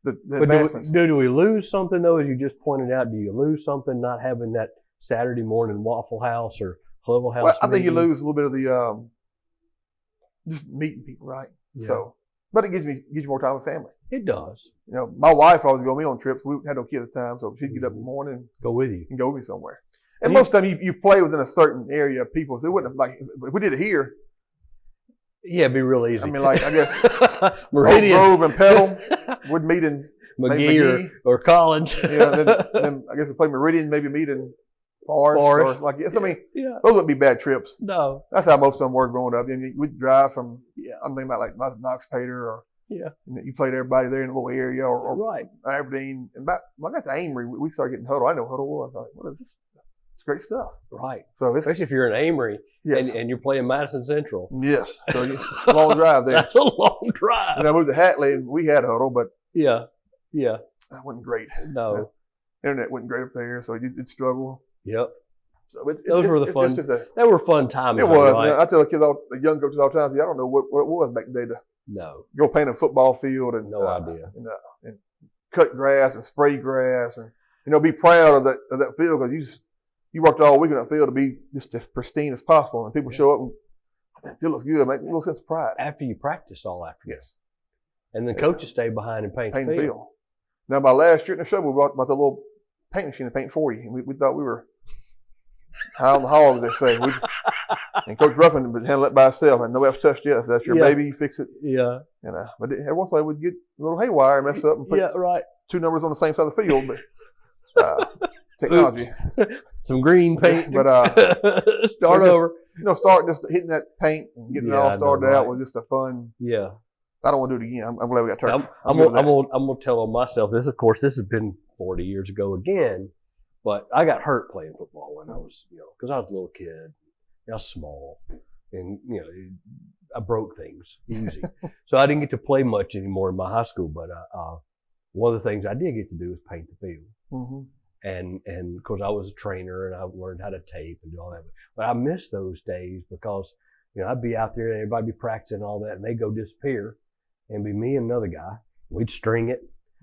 But advancements. do we lose something though? As you just pointed out, do you lose something not having that Saturday morning Waffle House or Huddle House? Well, I think you meeting? lose a little bit of the just meeting people, right? Yeah. So, but it gives you more time with family. It does. My wife always go with me on trips. We had no kids at the time, so she'd get up in the morning Go with you. and go with me somewhere. And Yeah. most of the time, you play within a certain area of people, so it wouldn't like if we did it here. Yeah, it'd be real easy. I mean, like I guess Meridian, Oak Grove and Petal would meet in maybe McGee or Collins. then I guess we play Meridian, maybe meet in Forest. Forest. Or like I mean, Yeah. those wouldn't be bad trips. No. That's how most of them were growing up. And we'd drive from Yeah. I'm thinking about like Knox Pater or Yeah. you played everybody there in a little area or Right. Aberdeen. And when I got to Amory, we started getting Huddle. I know Huddle was. I was like, what is this? It's great stuff. Right. So it's Especially if you're in Amory yes, and you're playing Madison Central. yes. So long drive there. That's a long drive. And I moved to Hatley and we had Huddle, but Yeah. Yeah. that wasn't great. No. Internet wasn't great up there, so you'd struggle. Yep. So Those were the fun. It's just a, They were fun times. it though, was. Right? I tell the young coaches all the time, I don't know what it was back in the day to No. go paint a football field and No idea. and cut grass and spray grass and be proud of that field because you worked all week on that field to be just as pristine as possible, and people show up and man, it looks good, make a little sense of pride. After you practiced all afternoon. Yes, And then coaches stay behind and paint paint the the field. field. Now, my last year in the show, we brought the little paint machine to paint for you, and we thought we were high on the hog, as they say. And Coach Ruffin would handle it by himself, and nobody else touched it. So that's your Yeah. baby, you fix it. Yeah. But every once in a while, we'd get a little haywire, mess up, and put Yeah, right. 2 numbers on the same side of the field. But technology. Some green paint. But start just- over. start just hitting that paint and getting it Yeah, all I know, started right. out was just a fun. Yeah. I don't want to do it again. I'm glad we got turf. I'm good with that. gonna tell on myself this. Of course, this has been 40 years ago again, but I got hurt playing football when I was, because I was a little kid. I was small, and I broke things easy, so I didn't get to play much anymore in my high school. But one of the things I did get to do was paint the field, Mhm. and of course I was a trainer and I learned how to tape and do all that. But I miss those days because I'd be out there and everybody be practicing and all that, and they go disappear. And be me and another guy. We'd string it.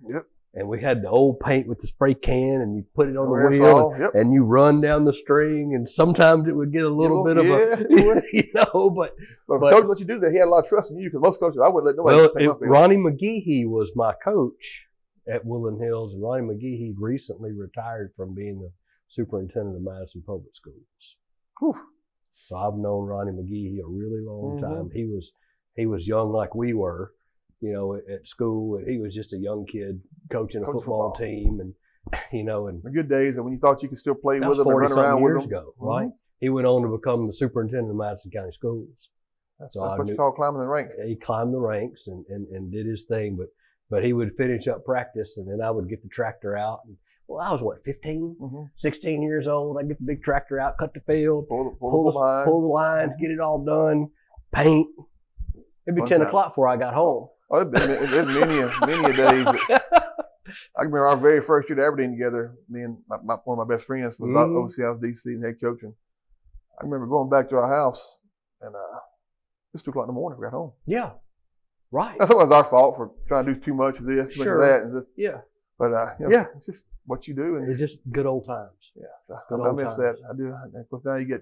Yep. And we had the old paint with the spray can, and you put it on the Aerosol, wheel, yep. and you run down the string, and sometimes it would get a little bit of it would. but But if but- coach let you do that, he had a lot of trust in you because most coaches, I wouldn't let nobody well, paint my field. Ronnie McGehee was my coach at Woodland Hills, and Ronnie McGehee recently retired from being the superintendent of Madison Public Schools. Whew. So I've known Ronnie McGehee a really long Mhm. time. He was young like we were, at school. He was just a young kid coaching a Coach football football. team, and and The good days, and when you thought you could still play that with was them and run 40-something around with years them. ago, right? He went on to become the superintendent of Madison County Schools. That's So I what you knew- call climbing the ranks. He climbed the ranks and did his thing, but he would finish up practice, and then I would get the tractor out, and Well, I was what, 15, Mm-hmm. 16 years old. I get the big tractor out, cut the field, Pull the line. pull the lines, get it all done, paint. It'd be Fun 10 time. o'clock before I got home. Oh, there's many a days. I remember our very first year at Aberdeen together. Me and one of my best friends was Mhm. OC. I was DC and head coach. And I remember going back to our house and it's 2 o'clock in the morning. We got home. Yeah, right. That's was our fault for trying to do too much of this, too Sure. much of that. And just, Yeah, but you know, Yeah. it's just what you do. And it's just good old times. yeah, Good I old miss times. that. I do. And of course, now you get.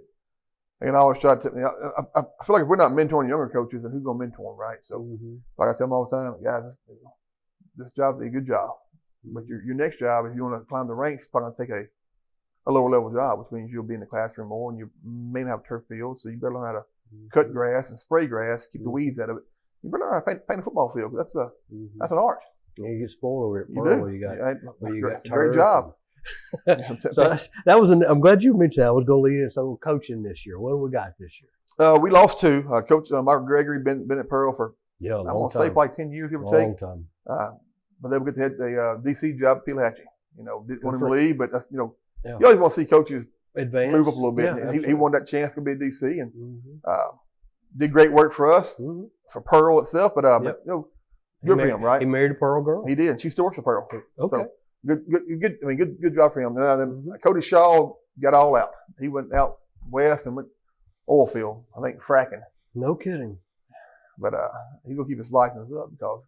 And I always try to. You know, I feel like if we're not mentoring younger coaches, then who's going to mentor them, right? So, Mhm. like I tell them all the time, guys, this job's a good job, but your next job, if you want to climb the ranks, is probably going to take a lower level job, which means you'll be in the classroom more, and you may not have a turf field, so you better learn how to cut grass and spray grass, keep the weeds out of it. You better learn how to paint a football field. 'Cause Mhm. that's an art. Yeah, you get spoiled over at You Pearl. do. Where you got, Yeah, where that's you great. got Great turf job. So that was I'm glad you mentioned that. I was going to lead in some coaching this year. What do we got this year? We lost 2. Coach Michael Gregory been at Pearl for Yeah, I want to say probably 10 years, give or take. Long time. But they would get the DC job at Pelahatchie. You know, didn't want him to for- leave, but that's Yeah. you always want to see coaches Advance. move up a little bit. Yeah, And he wanted that chance to be at DC and Mhm. did great work for us, Mhm. for Pearl itself. But Yep. you know, He good for mar- him, right? He married a Pearl girl. He did, and she still works at Pearl. Okay. So good. I mean, good job for him. Then Mhm. Cody Shaw got all out. He went out west and went oil field. I think fracking. No kidding. But he's gonna keep his license up because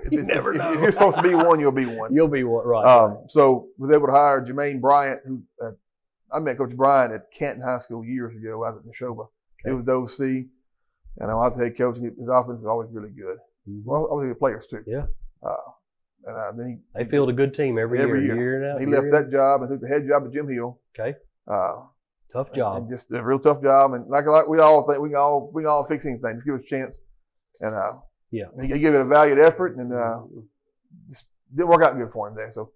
You never know. if you're supposed to be one, you'll be one. You'll be what? Right. So was able to hire Jermaine Bryant, who I met Coach Bryant at Canton High School years ago. I was at Neshoba. He was the OC, and I was the head coach. And his offense is always really good. Mhm. Well, obviously the players too. Yeah. And then They field a good team every year. Year in, out, he year left in. that job and took the head job at Jim Hill. Okay. Uh, Tough job. And just a real tough job. And like we all think we can all fix anything. Just give us a chance. And Yeah. he gave it a valued effort, and just didn't work out good for him there. So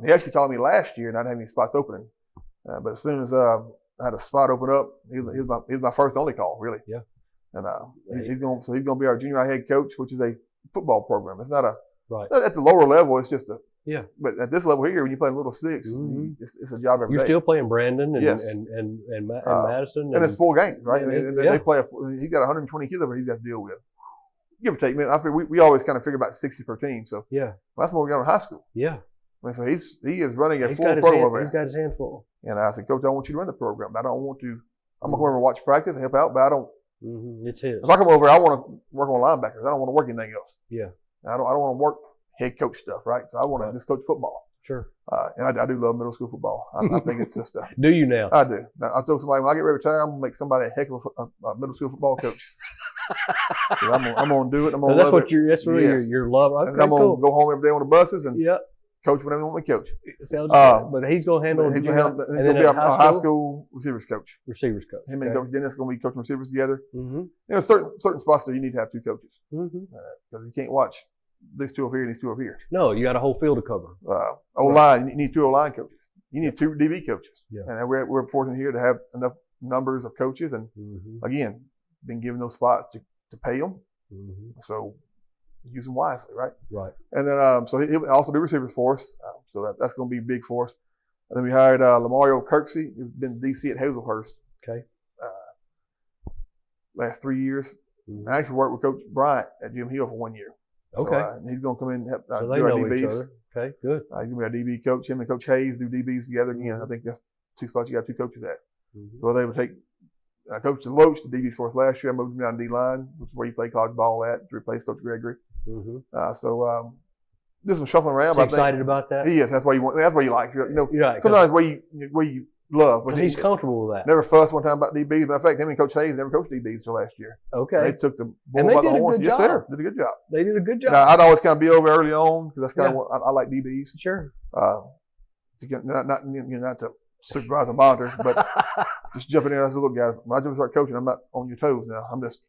he actually called me last year, and I didn't have any spots opening. But as soon as I had a spot open up, he was my first only call, really. Yeah. And he's going to be our junior high head coach, which is a football program. It's not Right. not at the lower level. It's just Yeah. But at this level here, when you play Little Six, Mhm. it's a job every You're day. still playing Brandon and Yes. and Madison. And it's full games, right? Yeah, And yeah. they play. He's got 120 kids over. He's got to deal with. Give or take, man. I feel we always kind of figure about 60 per team. So Yeah. that's what we got in high school. Yeah. I mean, so he is running a He's full got his program hand, over he's there. got his hand full. And I said, Coach, I want you to run the program. I don't want to. I'm gonna come over and watch practice and help out, but I don't. It's his. If I come over, I want to work on linebackers. I don't want to work anything else. Yeah. I don't want to work head coach stuff, right? So I want Right. to just coach football. Sure. And I do love middle school football. I think it's just. Do you now? I do. Now, I told somebody when I get ready to retire, I'm gonna make somebody a heck of a middle school football coach. I'm gonna do it. I'm gonna that's love what it. that's really Yes. your love. Okay, And I'm gonna cool. go home every day on the buses and Yeah. coach whenever you want me to coach. Sounds Um, good. But he's going to handle. He's the gonna junior- he's and gonna then be at our high school receivers coach. receivers coach. Him and Coach Dennis gonna be coaching receivers together. Mm-hmm. You know, certain spots there you need to have 2 coaches Mm-hmm. because you can't watch these 2 over here and these 2 over here. No, you got a whole field to cover. O-line, you need 2 O-line coaches. You need 2 DB coaches. Yeah. And we're fortunate here to have enough numbers of coaches, and Mm-hmm. again, been given those spots to pay them. Mm-hmm. So use them wisely, right? Right. And then so he'll also do receivers for us. So that's going to be big for us. And then we hired Lamario Kirksey, who's been DC at Hazelhurst. Okay. Last 3 years. Mhm. I actually worked with Coach Bryant at Jim Hill for 1 year. Okay. So, and he's going to come in and help So do they our know DBs. each other. Okay. Good. He's going to be our DB coach. Him and Coach Hayes do DBs together again. I think that's 2 spots you got 2 coaches at. Mm-hmm. So they would take Coach Loach to DBs for us last year. I moved him down D-line, which is where you play college ball at, to replace Coach Gregory. Mm-hmm. So there's some shuffling around. You but I think excited about that? he is. That's why you want. That's why you like. You know, You're right. sometimes where you love. But Because he's comfortable with that. never fussed one time about DBs. But in fact, him and Coach Hayes never coached DBs till last year. Okay. They took the bull And they by the did a horn. good Yes, job. sir. Did a good job. They did a good job. Now, I'd always kind of be over early on because that's kind Yeah. of what I like DBs. Sure. To get not to supervise and monitor, but just jumping in. I said, look, guys, when I jump and start coaching, I'm not on your toes now. I'm just.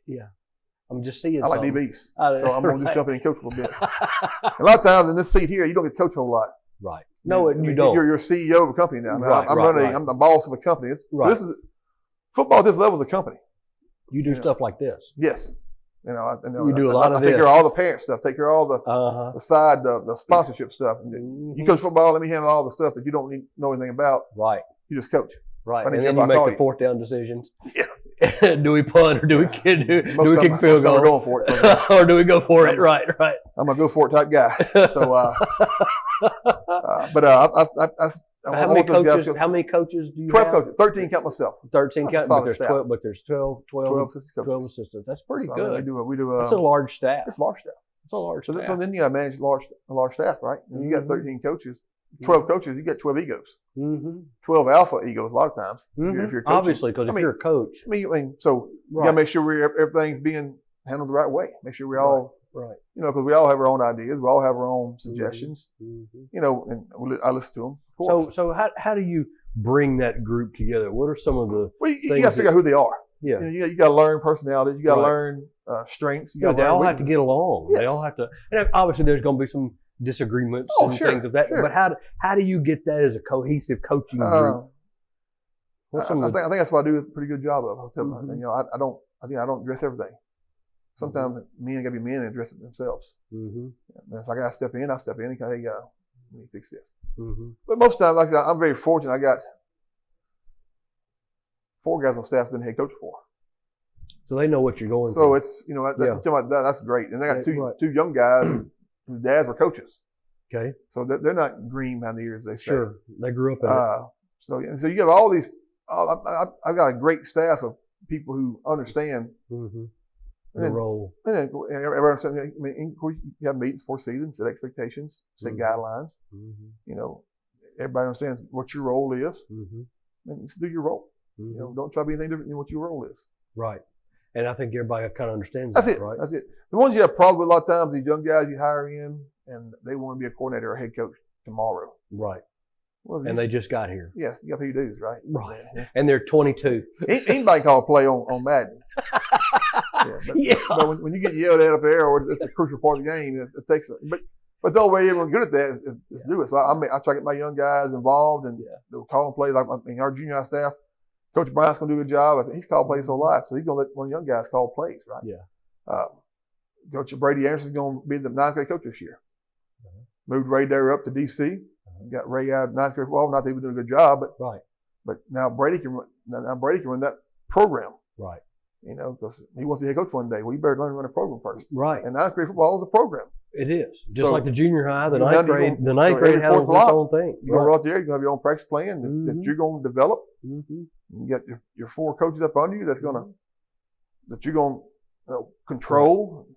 I'm just seeing I like something. DBs, so I'm gonna just Right. jump in and coach a little bit. A lot of times in this seat here, you don't get to coach a whole lot. Right. No, I mean, you don't. You're CEO of a company now. I mean, Right, I'm right, running. right. I'm the boss of a company. Right. This is football. At this level is a company. You do Yeah. stuff like this. Yes. You do a lot of I take this. care of all the parent stuff, take care of all the Uh-huh. the side, the sponsorship stuff. Mhm. You coach football, let me handle all the stuff that you don't need know anything about. Right. You just coach. Right. I need And you then up, you I make call the you. fourth down decisions. Yeah. Do we punt or do we Most kick time- field most time goal? we're going for it. Or do we go for it? Right. Right. I'm a go for it type guy. So, How many coaches? How many coaches do you 12 have? coaches, 13 count myself. 13 That's a count, but solid there's staff. 12. But there's 12 assistant coaches. 12 assistants. That's pretty So, I mean, good. we do. That's a large staff. It's a large staff. It's a large So, staff. so then you got to manage a large staff, right? And you got Mhm. 13 coaches, 12 coaches. You got 12 egos, Mm-hmm. 12 alpha egos. A lot of times, if you're coaching. Obviously, because I if mean, you're a coach, so you got to right, make sure everything's being handled the right way. Make sure we all, right. because we all have our own ideas. We all have our own suggestions. Mm-hmm. And I listen to them. Of course. So how do you bring that group together? What are some of the Well, you things got to figure out who they are. yeah? You got to learn personalities. You got to Right. learn strengths. You Yeah, got they to all learn have to get along. They Yes. all have to, and obviously there's going to be some disagreements Oh, and sure, things of that. sure. But how do you get that as a cohesive coaching group? I What's some of think that's what I do a pretty good job of. I'll tell you, Mhm. I don't dress everything. Sometimes men got to be men and dress it themselves. Mm-hmm. And if I got to step in, I step in and hey, let me fix this. Mm-hmm. But most times, like I said, I'm very fortunate. I got 4 guys on staff that's been head coach for. So they know what you're going So through. it's Yeah. that's great. And I got Right. two young guys whose dads were coaches, Okay, so they're not green behind the ears. They say. sure. They grew up in it. So you have all these. I've got a great staff of people who understand. Mm-hmm. And The then, role. and then everyone understands. I mean, of course, you have meetings for seasons, set expectations, set Mhm. guidelines. Mm-hmm. Everybody understands what your role is, Mm-hmm. and just do your role. Mm-hmm. Don't try to be anything different than what your role is. Right. And I think everybody kind of understands That's that, it. right? That's it. The ones you have problems with a lot of times, these young guys you hire in, and they want to be a coordinator or a head coach tomorrow. Right. Well, And they just got here. yes, you got to pay your dues, right? Right. And they're 22. Anybody can call a play on Madden. Yeah. But when you get yelled at up there, or it's a crucial part of the game, it takes. But the only way everyone's good at that is do it. So I try to get my young guys involved and they'll call plays. Like our junior high staff, Coach Bryant's gonna do a good job. He's called plays for life, so he's gonna let one of the young guys call plays, right? Yeah. Coach Brady Anderson's gonna be the 9th grade coach this year. Moved Ray Dare up to DC. Got Ray out of 9th grade football. Not that he was doing a good job, Right. but now Brady can run that program. Right. Because he wants to be a head coach one day. Well, you better learn to run a program first. Right. And 9th grade football is a program. It is. Just So, like the junior high, the you know, ninth now you're grade, gonna- the ninth so grade every has fourth its block, own thing. You go out there, you're going to have your own practice plan that Mhm. you're going to develop. Mm-hmm. You got your 4 coaches up under you that you're going to control.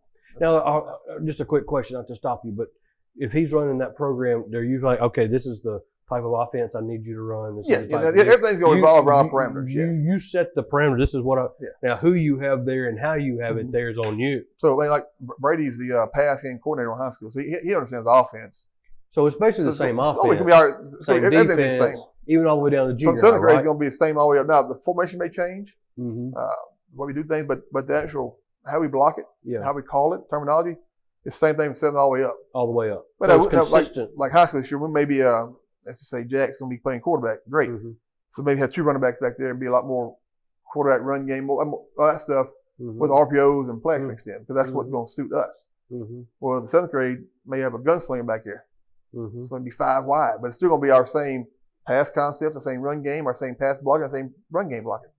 Now, just a quick question, not to stop you, but if he's running that program, they're usually like, okay, this is the type of offense I need you to run. This Yeah, is the type of- everything's going to revolve around you- parameters. Yes. You set the parameters. This is what Yeah. now who you have there and how you have it Mhm. there is on you. So, like Brady's the pass game coordinator in high school, so he understands the offense. So it's basically the So same it's offense, always gonna be same everything's the defense, same. even all the way down to From junior high, 7th grade is right? going to be the same all the way up. Now the formation may change, Mm-hmm. what we do things, but the actual how we block it, Yeah, how we call it, terminology, it's the same thing from 7th all the way up. all the way up. But So it's like consistent. high school this year, we maybe let's just say Jack's going to be playing quarterback. Great. Mhm. So maybe have 2 running backs back there and be a lot more quarterback run game, all that stuff Mhm. with RPOs and play action Mhm. extend because that's what's Mhm. going to suit us. Mhm. Well, the 7th grade may have a gunslinger back here. Mhm. It's going to be 5 wide, but it's still going to be our same pass concept, our same run game, our same pass blocking, our same run game blocking.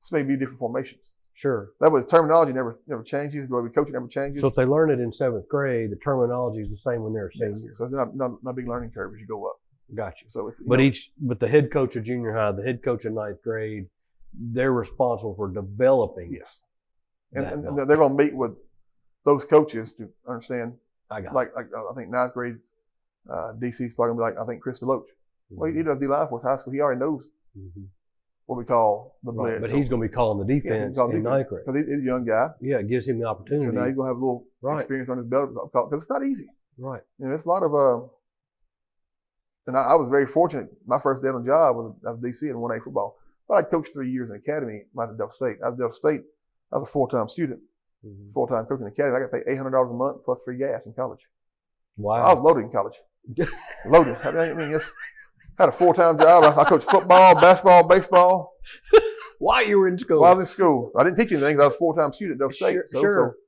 This may be different formations. Sure. That way, the terminology never changes. The way we coach it never changes. So if they learn it in 7th grade, the terminology is the same when they're a Yes. senior. So it's not a big learning curve as you go up. Gotcha. So it's But the head coach of junior high, the head coach of 9th grade, they're responsible for developing. yes, and that they're going to meet with those coaches to understand. I got Like I think 9th grade, DC's probably going to be like I think Chris DeLoach. it. Well, he does D-line for us high school. He already knows Mhm. what we call the Right. blitz. But he's going to be calling the defense in 9th grade. because he's a young guy. Yeah, it gives him the So opportunity. now he's going to have a little Right. experience on his belt because it's not easy. Right. It's a lot of and I was very fortunate. My first day on the job was DC in 1A football. But I coached 3 years in the academy when I was at Delta State. I was at Delta State. I was a full-time student, Mhm. full-time coaching in the academy. I got paid $800 a month plus free gas in college. I Wow. was loaded in college. Loaded. I mean, had a full-time job. I coached football, basketball, baseball. While you were in school. While I was in school. I didn't teach anything because I was a full-time student at Dover State.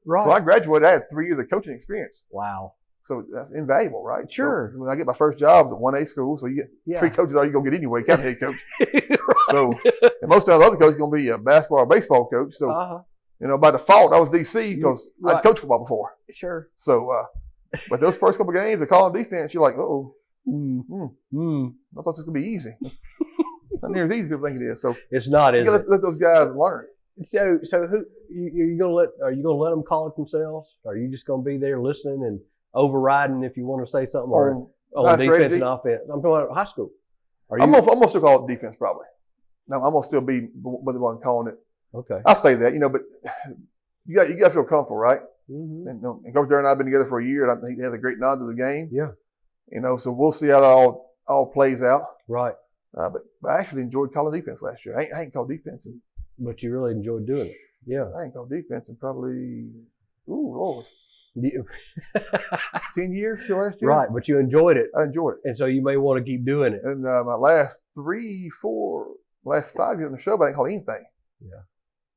Right. So I graduated. I had 3 years of coaching experience. Wow. So that's invaluable, right? Sure. So when I get my first job at 1A school, so you get 3 coaches all you're going to get anyway, kind of head coach. Right. So, and most of the other coaches are going to be a basketball or baseball coach. So, by default, I was DC because I'd coached football before. Sure. So, but those first couple of games, they're calling defense, you're like, oh, I thought this was going to be easy. Not near as easy as people think it is. So it's not, is you it? let those guys learn. So who you gonna let? Are you gonna let them call it themselves? Or are you just gonna be there listening and overriding if you want to say something on defense and offense? I'm talking about high school. I'm gonna still call it defense probably. No, I'm gonna still be the one calling it. Okay. I say that, but you got to feel comfortable, right? Mm-hmm. And Coach Durr and I have been together for a year, and I think he has a great knowledge of the game. Yeah. So we'll see how that all plays out. Right. But I actually enjoyed calling defense last year. I ain't called defense. But you really enjoyed doing it. Yeah. I ain't called defense in probably, Lord, 10 years till last year. Right, but you enjoyed it. I enjoyed it. And so you may want to keep doing it. And my last 5 years in the show, but I didn't call anything. Yeah.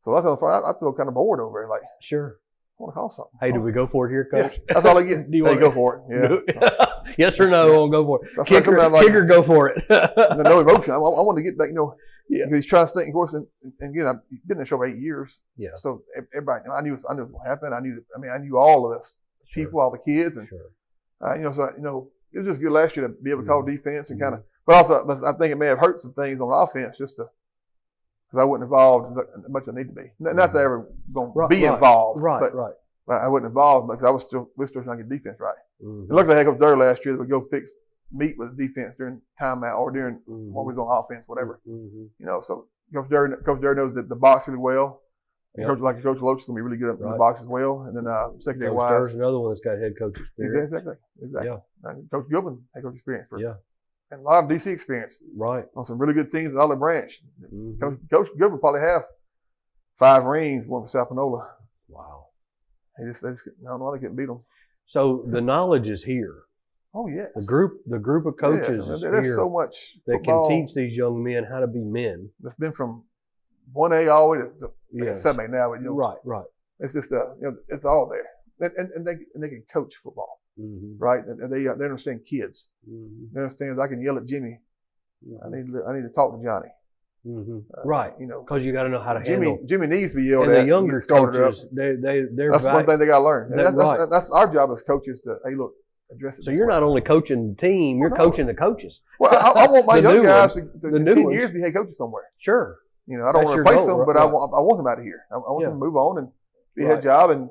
So that's on the front. I feel kind of bored over it. Like, sure. I want to call something. Hey, do we go for it here, Coach? Yeah, that's all I get. Go for it. Yeah. Yes or no? I'll go for it. Kicker, go for it. No emotion. I want to get back, Yeah. He's trying to stay, of course, and again, I've been in the show for 8 years. Yeah. So everybody, I knew what was going to happen. I knew all of this people, all the kids, and it was just good last year to be able to call defense and kind of. But also, I think it may have hurt some things on offense just because I wasn't involved as much as I need to be. Not that I ever going to be involved, but I wasn't involved because we're still trying to get defense right. Mm-hmm. And luckily, I had Coach Durr last year that would go meet with the defense during timeout or during when we was on offense, whatever. Mm-hmm. So Coach Durr knows the box really well. And Coach Loach is going to be really good in the box as well. And then secondary wise, Durr's another one that's got head coach experience. Exactly. Yeah. And Coach Goodwin had coach experience and a lot of DC experience. Right. On some really good teams at Olive Branch. Mm-hmm. Coach Goodwin probably have 5 rings, one for South Panola. Wow. They just I don't know why they couldn't beat them. So the knowledge is here. Oh yeah. The group of coaches is there's here so much that can teach these young men how to be men. It's been from 1A all the way to 7A now. Right. It's just it's all there, and they can coach football, right? And they understand kids. Mm-hmm. They understand I can yell at Jimmy. Mm-hmm. I need to talk to Johnny. Mm-hmm. Right. Because you got to know how to handle. Jimmy needs to be yelled at. And the younger coaches, they're that's one thing they got to learn. And that's our job as coaches to address it. So you're not only coaching the team, you're coaching the coaches. Well, I want my young guys to 10 years be head coaches somewhere. Sure. I don't want to replace them, but I want them out of here. I want them to move on and be a head job. And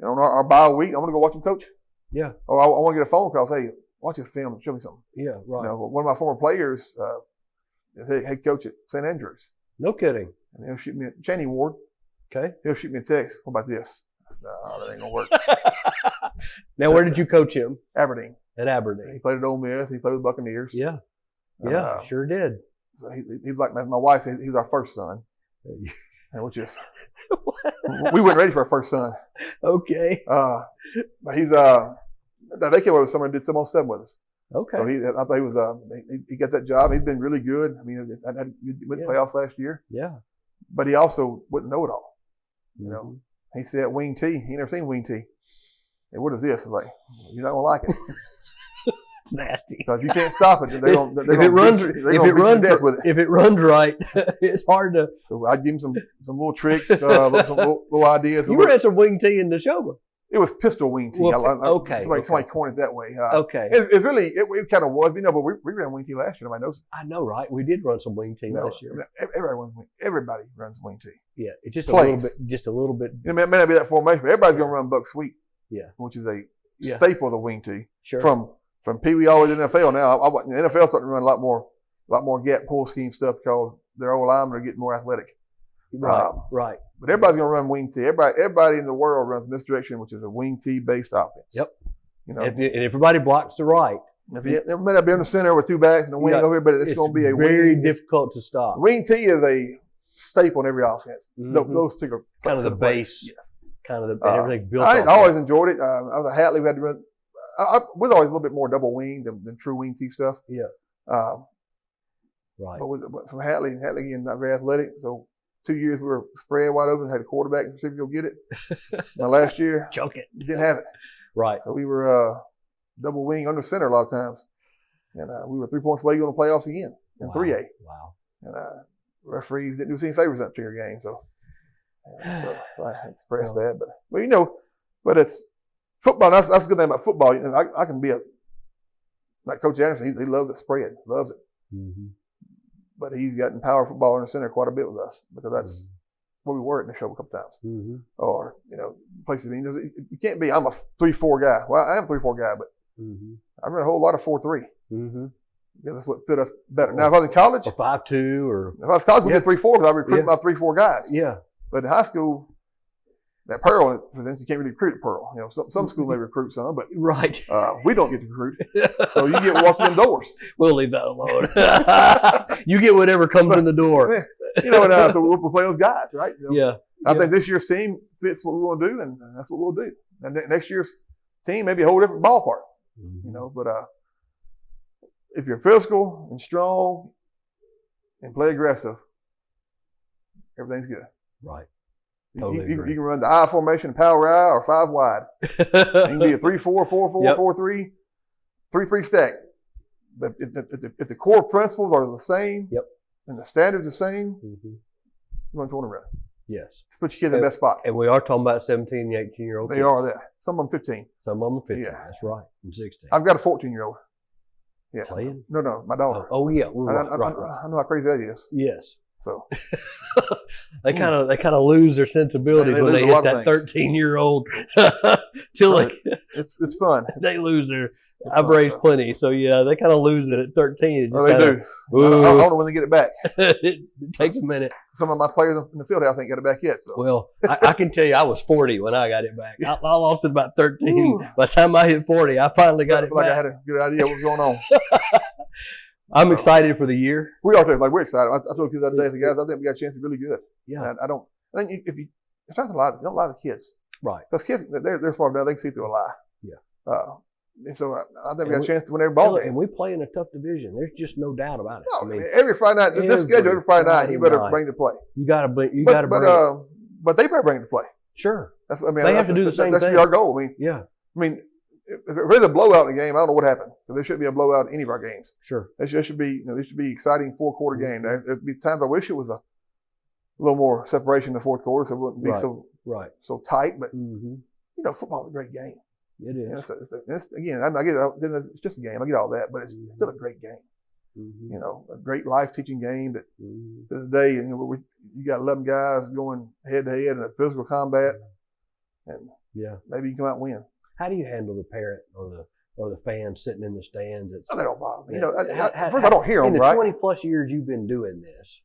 on our bye week, I'm going to go watch them coach. Yeah. Or I want to get a phone call. Say, watch this film and show me something. Yeah. Right. One of my former players is head coach at St. Andrews. No kidding. And he'll shoot me at Channing Ward. Okay. He'll shoot me a text. What about this? No, that ain't gonna work. Now, where did you coach him? Aberdeen. At Aberdeen. He played at Ole Miss. He played with the Buccaneers. Yeah. Yeah, sure did. So he was like my wife. He was our first son, and which is we weren't ready for our first son. Okay. But he's they came over summer and did some on 7 with us. Okay. So I thought he was he got that job. He's been really good. I mean, I had went to playoffs last year. Yeah. But he also wouldn't know it all. He said wing T. He never seen wing T. And what is this? I was like, you're not gonna like it. It's nasty. Because you can't stop it. If it runs right, it's hard to. So I give him some little tricks, some little ideas. You ran some wing T in the show. It was pistol wing T. Well, somebody coined it that way. Okay. It's really it kind of was. But we ran wing T last year. Nobody knows it. I know, right? We did run some wing T last year. Everybody runs wing T. Yeah, it's just a little bit. It may not be that formation, but everybody's going to run buck sweep. Yeah. Which is a staple of the wing T. Sure. From Pee Wee all the way to the NFL now. The NFL starting to run a lot more gap pull scheme stuff because their old linemen are getting more athletic. Right. But everybody's going to run wing T. Everybody in the world runs misdirection, which is a wing T based offense. Yep. And everybody blocks the right. It may not be in the center with 2 backs and a wing over here, but it's going to be a very difficult to stop. Wing T is a staple in every offense. Mm-hmm. Those 2 are kind of the base. Yes. Kind of everything built. I always enjoyed it. I was a Hatley. We had to run. I was always a little bit more double wing than true wing T stuff. Yeah. Right. But from Hatley, again, not very athletic. So 2 years we were spread wide open, had a quarterback and receiver go get it. My last year, Chunk it. didn't have it. Right. So we were double wing under center a lot of times. And we were 3 points away going to playoffs again in 3A. Wow. And referees didn't do us any favors in that particular game. So I expressed that. But you know, but it's football. That's a good thing about football. You know, I can be like Coach Anderson. He loves it spread, loves it. Mm-hmm. But he's gotten power football in the center quite a bit with us because that's where we were in the show a couple times. Mm-hmm. Or, you know, places, you can't be, I'm a 3-4 guy. Well, I am a 3-4 guy, but I run a whole lot of 4-3. Mm-hmm. Yeah, that's what fit us better. Now, if I was in college, or 5-2, or if I was in college, we'd be 3-4 because I recruit my 3-4 guys. Yeah. But in high school, that Pearl, for instance, you can't really recruit at Pearl. You know, some schools may recruit some, but right. We don't get to recruit. So you get walked in doors. We'll leave that alone. You get whatever comes in the door. You know, and so we'll play those guys, right? You know, Yeah. I think this year's team fits what we want to do, and that's what we'll do. And next year's team may be a whole different ballpark, you know. But if you're physical and strong and play aggressive, everything's good. Right. Totally you can run the I formation, power I, or 5 wide. You can be a 3-4, 4-4, 4-3, 3-3 stack. But if the core principles are the same, and the standards the same, you want to run. Yes. Let's put your kids in the best spot. And we are talking about 17 and 18-year-old They kids. are there. Some of them 15. Some of them are 15. Yeah. That's right. And 16. I've got a 14-year-old. Yeah. Playing? No, my daughter. Oh yeah. Right. I know how crazy that is. Yes. So they kind of lose their sensibilities when they hit that 13-year-old. Till it's fun. They lose their. I've raised plenty, so yeah, they kind of lose it at 13. Oh, they do. I don't know when they get it back. It takes a minute. Some of my players in the field haven't got it back yet. So. Well, I can tell you, I was 40 when I got it back. I lost it about 13. By the time I hit 40, I finally got it back. I had a good idea what was going on. I'm excited for the year. We are too. Like, we're excited. I told you the other day, guys, I think we got a chance to be really good. Yeah. And I think if you try to lie, you don't lie to kids. Right. Because kids, they're smart enough, they can see through a lie. Yeah. And so I think we got a chance to win every ball game. And we play in a tough division. There's just no doubt about it. No, I mean, every Friday night, this schedule, every Friday night, you better bring to play. You got to bring it. But they better bring it to play. Sure. That's what I mean. They have to do the same thing. That should be our goal. I mean, if there's a blowout in the game, I don't know what happened. Because there shouldn't be a blowout in any of our games. Sure. There should be, there should be exciting 4-quarter game. There'd be times I wish it was a little more separation in the fourth quarter, so it wouldn't be so tight. But you know, football is a great game. It is. Again, I get it. It's just a game. I get all that, but it's still a great game. You know, a great life-teaching game that to this day, you know, you got 11 guys going head-to-head in a physical combat, and maybe you can come out and win. How do you handle the parent or the fan sitting in the stands? They don't bother me. You know, first I don't hear them. In the 20+ years you've been doing this,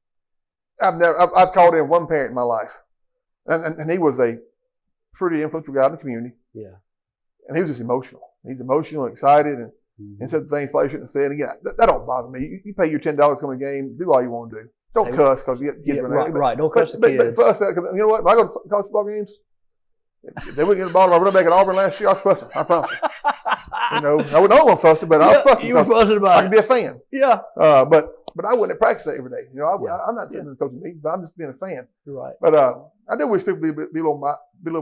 I've called in one parent in my life, and he was a pretty influential guy in the community. Yeah. And he was just emotional. He's emotional and excited and said things probably shouldn't have said. Again, that don't bother me. You pay your $10 to come to a game, do all you want to do. Don't cuss because you get kids running. Right. Don't cuss the kids. But fuss that, because you know what? If I go to college football games, they wouldn't get the ball to my running back at Auburn last year. I was fussing. I promise you. You know, I wouldn't know I'm fussing, but I was fussing. You were fussing about it. I could be a fan. Yeah. But I wouldn't practice that every day. You know, I'm not sitting in the coaching meetings, but I'm just being a fan. Right. But I do wish people be a little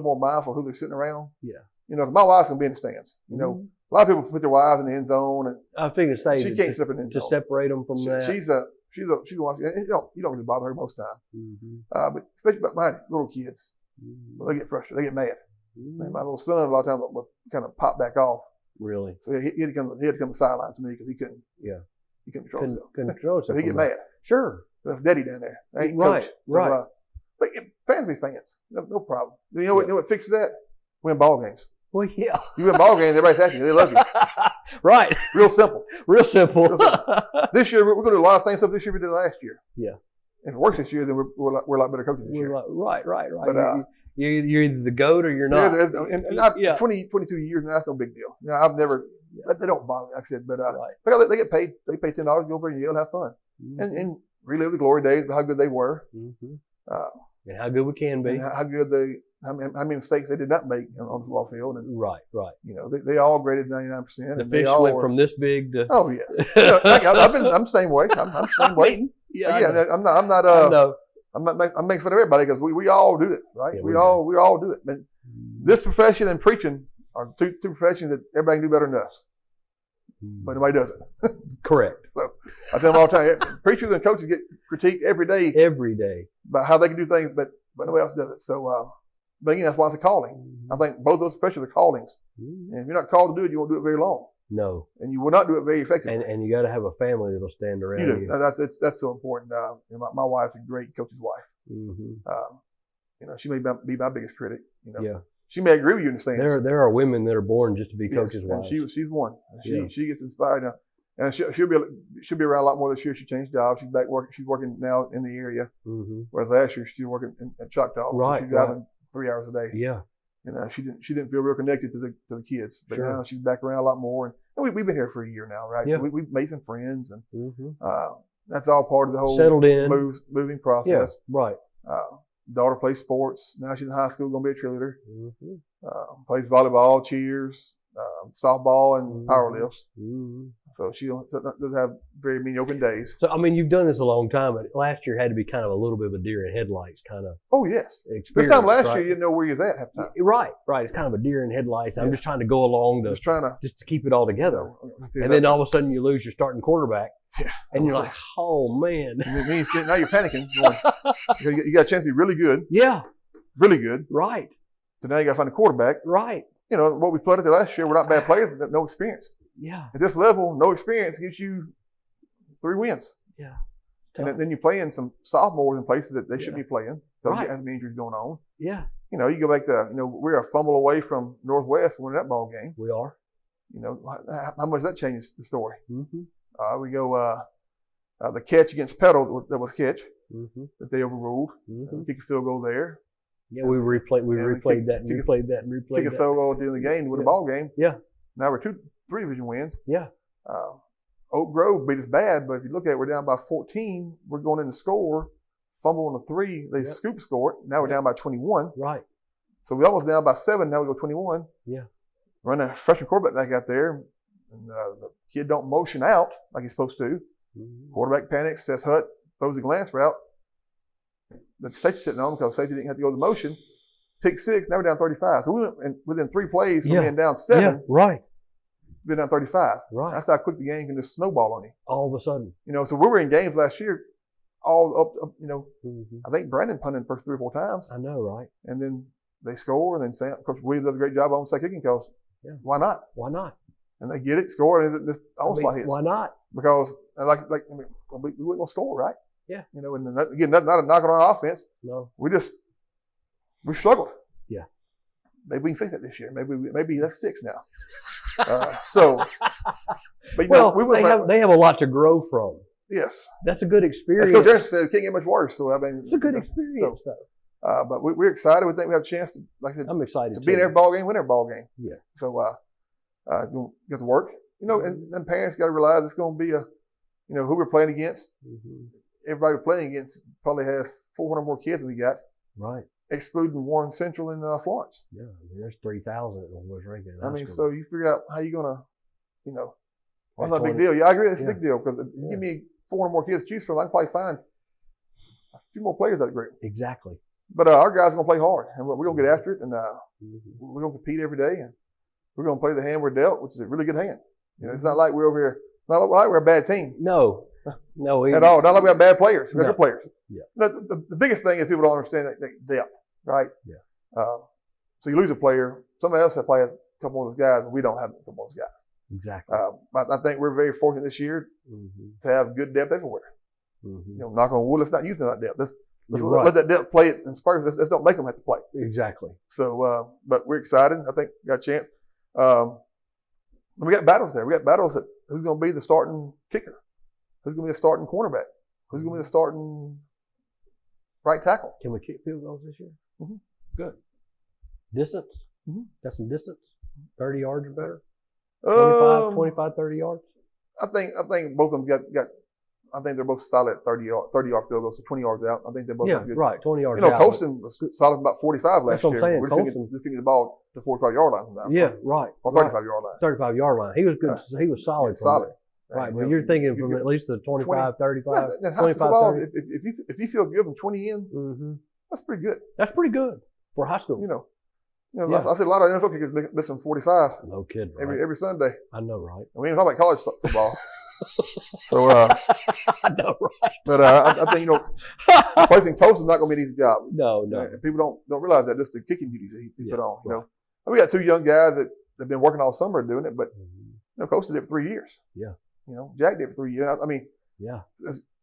more mindful of who they're sitting around. Yeah. You know, my wife's gonna be in the stands. You know, a lot of people put their wives in the end zone, and I figured she can't step in the end zone to separate them from that. She's the one. You don't really bother her most time. But especially about my little kids, they get frustrated. They get mad. And my little son a lot of times will kind of pop back off. Really? So he had to come to the sideline to me because he couldn't. Yeah. He couldn't control himself. Couldn't control himself. He get mad. Sure. That's Daddy down there. I ain't right. coach. Right. But fans be fans. No problem. You know what fixes that? Win ball games. Well, yeah. You win ball games, everybody's happy. They love you. Right. Real simple. Real simple. This year, we're going to do a lot of the same stuff this year we did last year. Yeah. If it works this year, then we're a lot better coaches this year. Right. But, you're either the GOAT or you're not. 22 years, and that's no big deal. You know, I've never, they don't bother me, like I said, but they get paid. They pay $10 to go over and yell and have fun. And relive the glory days of how good they were. And how good we can be. And how good how many mistakes they did not make on the football field. And, right. You know, they all graded 99%. The fish went from this big to. Oh yes. I'm the same way. I'm the same way. Yeah. I'm I'm not making fun of everybody because we all do it, right? Yeah, we all do it. But this profession and preaching are two professions that everybody can do better than us, but nobody does it. Correct. So I tell them all the time, preachers and coaches get critiqued every day about how they can do things, but nobody else does it. So, but again, that's why it's a calling. I think both those professions are callings. And if you're not called to do it, you won't do it very long. No. And you will not do it very effectively. And you got to have a family that'll stand around You do. you. That's so important. My wife's a great coach's wife. She may be my biggest critic. Yeah. She may agree with you in the stands. There are women that are born just to be coaches' and wives. she's one. She gets inspired now, and she'll be around a lot more this year. She changed jobs. She's back working. She's working now in the area. Whereas last year she was working at Choctaw. Right. So she's driving 3 hours a day. Yeah. And she didn't feel real connected to the kids. But Sure. now she's back around a lot more. And we've been here for a year now, right? Yeah. So we've made some friends, and that's all part of the whole Settled in. moving Yeah. process. Right. Daughter plays sports. Now she's in high school, going to be a cheerleader. Plays volleyball, cheers, softball, and power lifts. So she doesn't have very many open days. So, I mean, you've done this a long time, but last year had to be kind of a little bit of a deer in headlights kind of Oh, yes. experience. This time last right? year, you didn't know where you was at half the time. Right. It's kind of a deer in headlights. I'm Yeah. just trying to go along to Just trying to. just to keep it all together. And then all of a sudden you lose your starting quarterback. Yeah. And you're like, oh, man. Now you're panicking. You got a chance to be really good, Yeah. really good. Right. So now you got to find a quarterback. Right. What we put at the last year, we're not bad players, but no experience. Yeah. At this level, no experience gets you 3 wins. Yeah. And then you're playing some sophomores in places that they should Yeah. be playing. So Right. you have injuries going on. Yeah. You go back to, we're a fumble away from Northwest winning that ball game. We are. How much that changes the story. Mm-hmm. We go the catch against Petal that was catch that they overruled. Kick a field goal there. Yeah, we replayed that and replayed that and replayed Kick a that. field goal during the game to win the ball game. Yeah. Now we're 3 division wins. Yeah. Oak Grove beat us bad, but if you look at it, we're down by 14. We're going in to score. Fumble on the 3. They scoop score it. Now we're down by 21. Right. So we're almost down by 7. Now we go 21. Yeah. Run a freshman quarterback back out there. And the kid don't motion out like he's supposed to. Quarterback panics, says Hut, throws a glance route. The safety sitting on because safety didn't have to go the motion. Pick 6, now we're down 35. So we went within 3 plays from being down 7. Yeah, right. We're down 35. Right. That's how quick the game can just snowball on you. All of a sudden. So we were in games last year, all up I think Brandon punted the first 3 or 4 times. I know, right? And then they score, and then Coach Williams does a great job on second kicking because why not? Why not? And they get it, score, and this onslaught hits. Why not? Because we weren't going to score, right? Yeah. And again, not a knock on our offense. No. We struggled. Yeah. Maybe we can fix that this year. Maybe that's fixed now. But they have a lot to grow from. Yes. That's a good experience. As Coach Anderson said, it can't get much worse. So it's a good experience, though. But we're excited. We think we have a chance to, like I said, I'm excited to be in every ball game, win every ball game. Yeah. So get to work. And then parents got to realize it's going to be who we're playing against. Everybody we're playing against probably has 400 more kids than we got. Right. Excluding Warren Central and Florence. Yeah, there's 3,000 at West Rankin. So you figure out how you're going to, that's not a big deal. Yeah, I agree. It's a big deal because you give me 400 more kids to choose from, I can probably find a few more players out of the group. Exactly. But our guys are going to play hard, and we're going to get after it, and we're going to compete every day, and we're going to play the hand we're dealt, which is a really good hand. It's not like we're over here, not like we're a bad team. No, at all. Not like we have bad players. We're good players. Yeah. The biggest thing is people don't understand that depth, right? Yeah. So you lose a player, somebody else that plays a couple of those guys, and we don't have a couple of those guys. Exactly. But I think we're very fortunate this year to have good depth everywhere. Knock on wood, let's not use that depth. Let's let that depth play it in spurts. Let's don't make them have to play. Exactly. So, but we're excited. I think we got a chance. We got battles there. We got battles that who's going to be the starting kicker? Who's going to be the starting cornerback? Who's going to be the starting right tackle? Can we kick field goals this year? Good. Distance? Got some distance? 30 yards or better? 25, 30 yards? I think both of them got I think they're both solid at 30-yard field goals, so 20 yards out. I think they're both good. Right, 20 yards out. Colston was solid about 45 last year. That's what I'm saying. We're just getting the ball to the 45-yard line now. Yeah, right. Or 35-yard line. 35-yard line. He was good. He was solid. Solid. Right, but you're thinking from at least the 25, 35, Then high 25, school ball, 30. if you feel good from 20 in, Mm-hmm. that's pretty good. That's pretty good for high school. I see a lot of NFL kickers missing 45 No kidding, right? every Sunday. I know, right? And we ain't talking about college football. So, I know, right? but I think replacing Toast is not going to be an easy job. No. And people don't realize that just the kicking duties he put on. right. And we got 2 young guys that have been working all summer doing it, but Coach did it for 3 years. Yeah. Jack did it for 3 years. I mean, Yeah.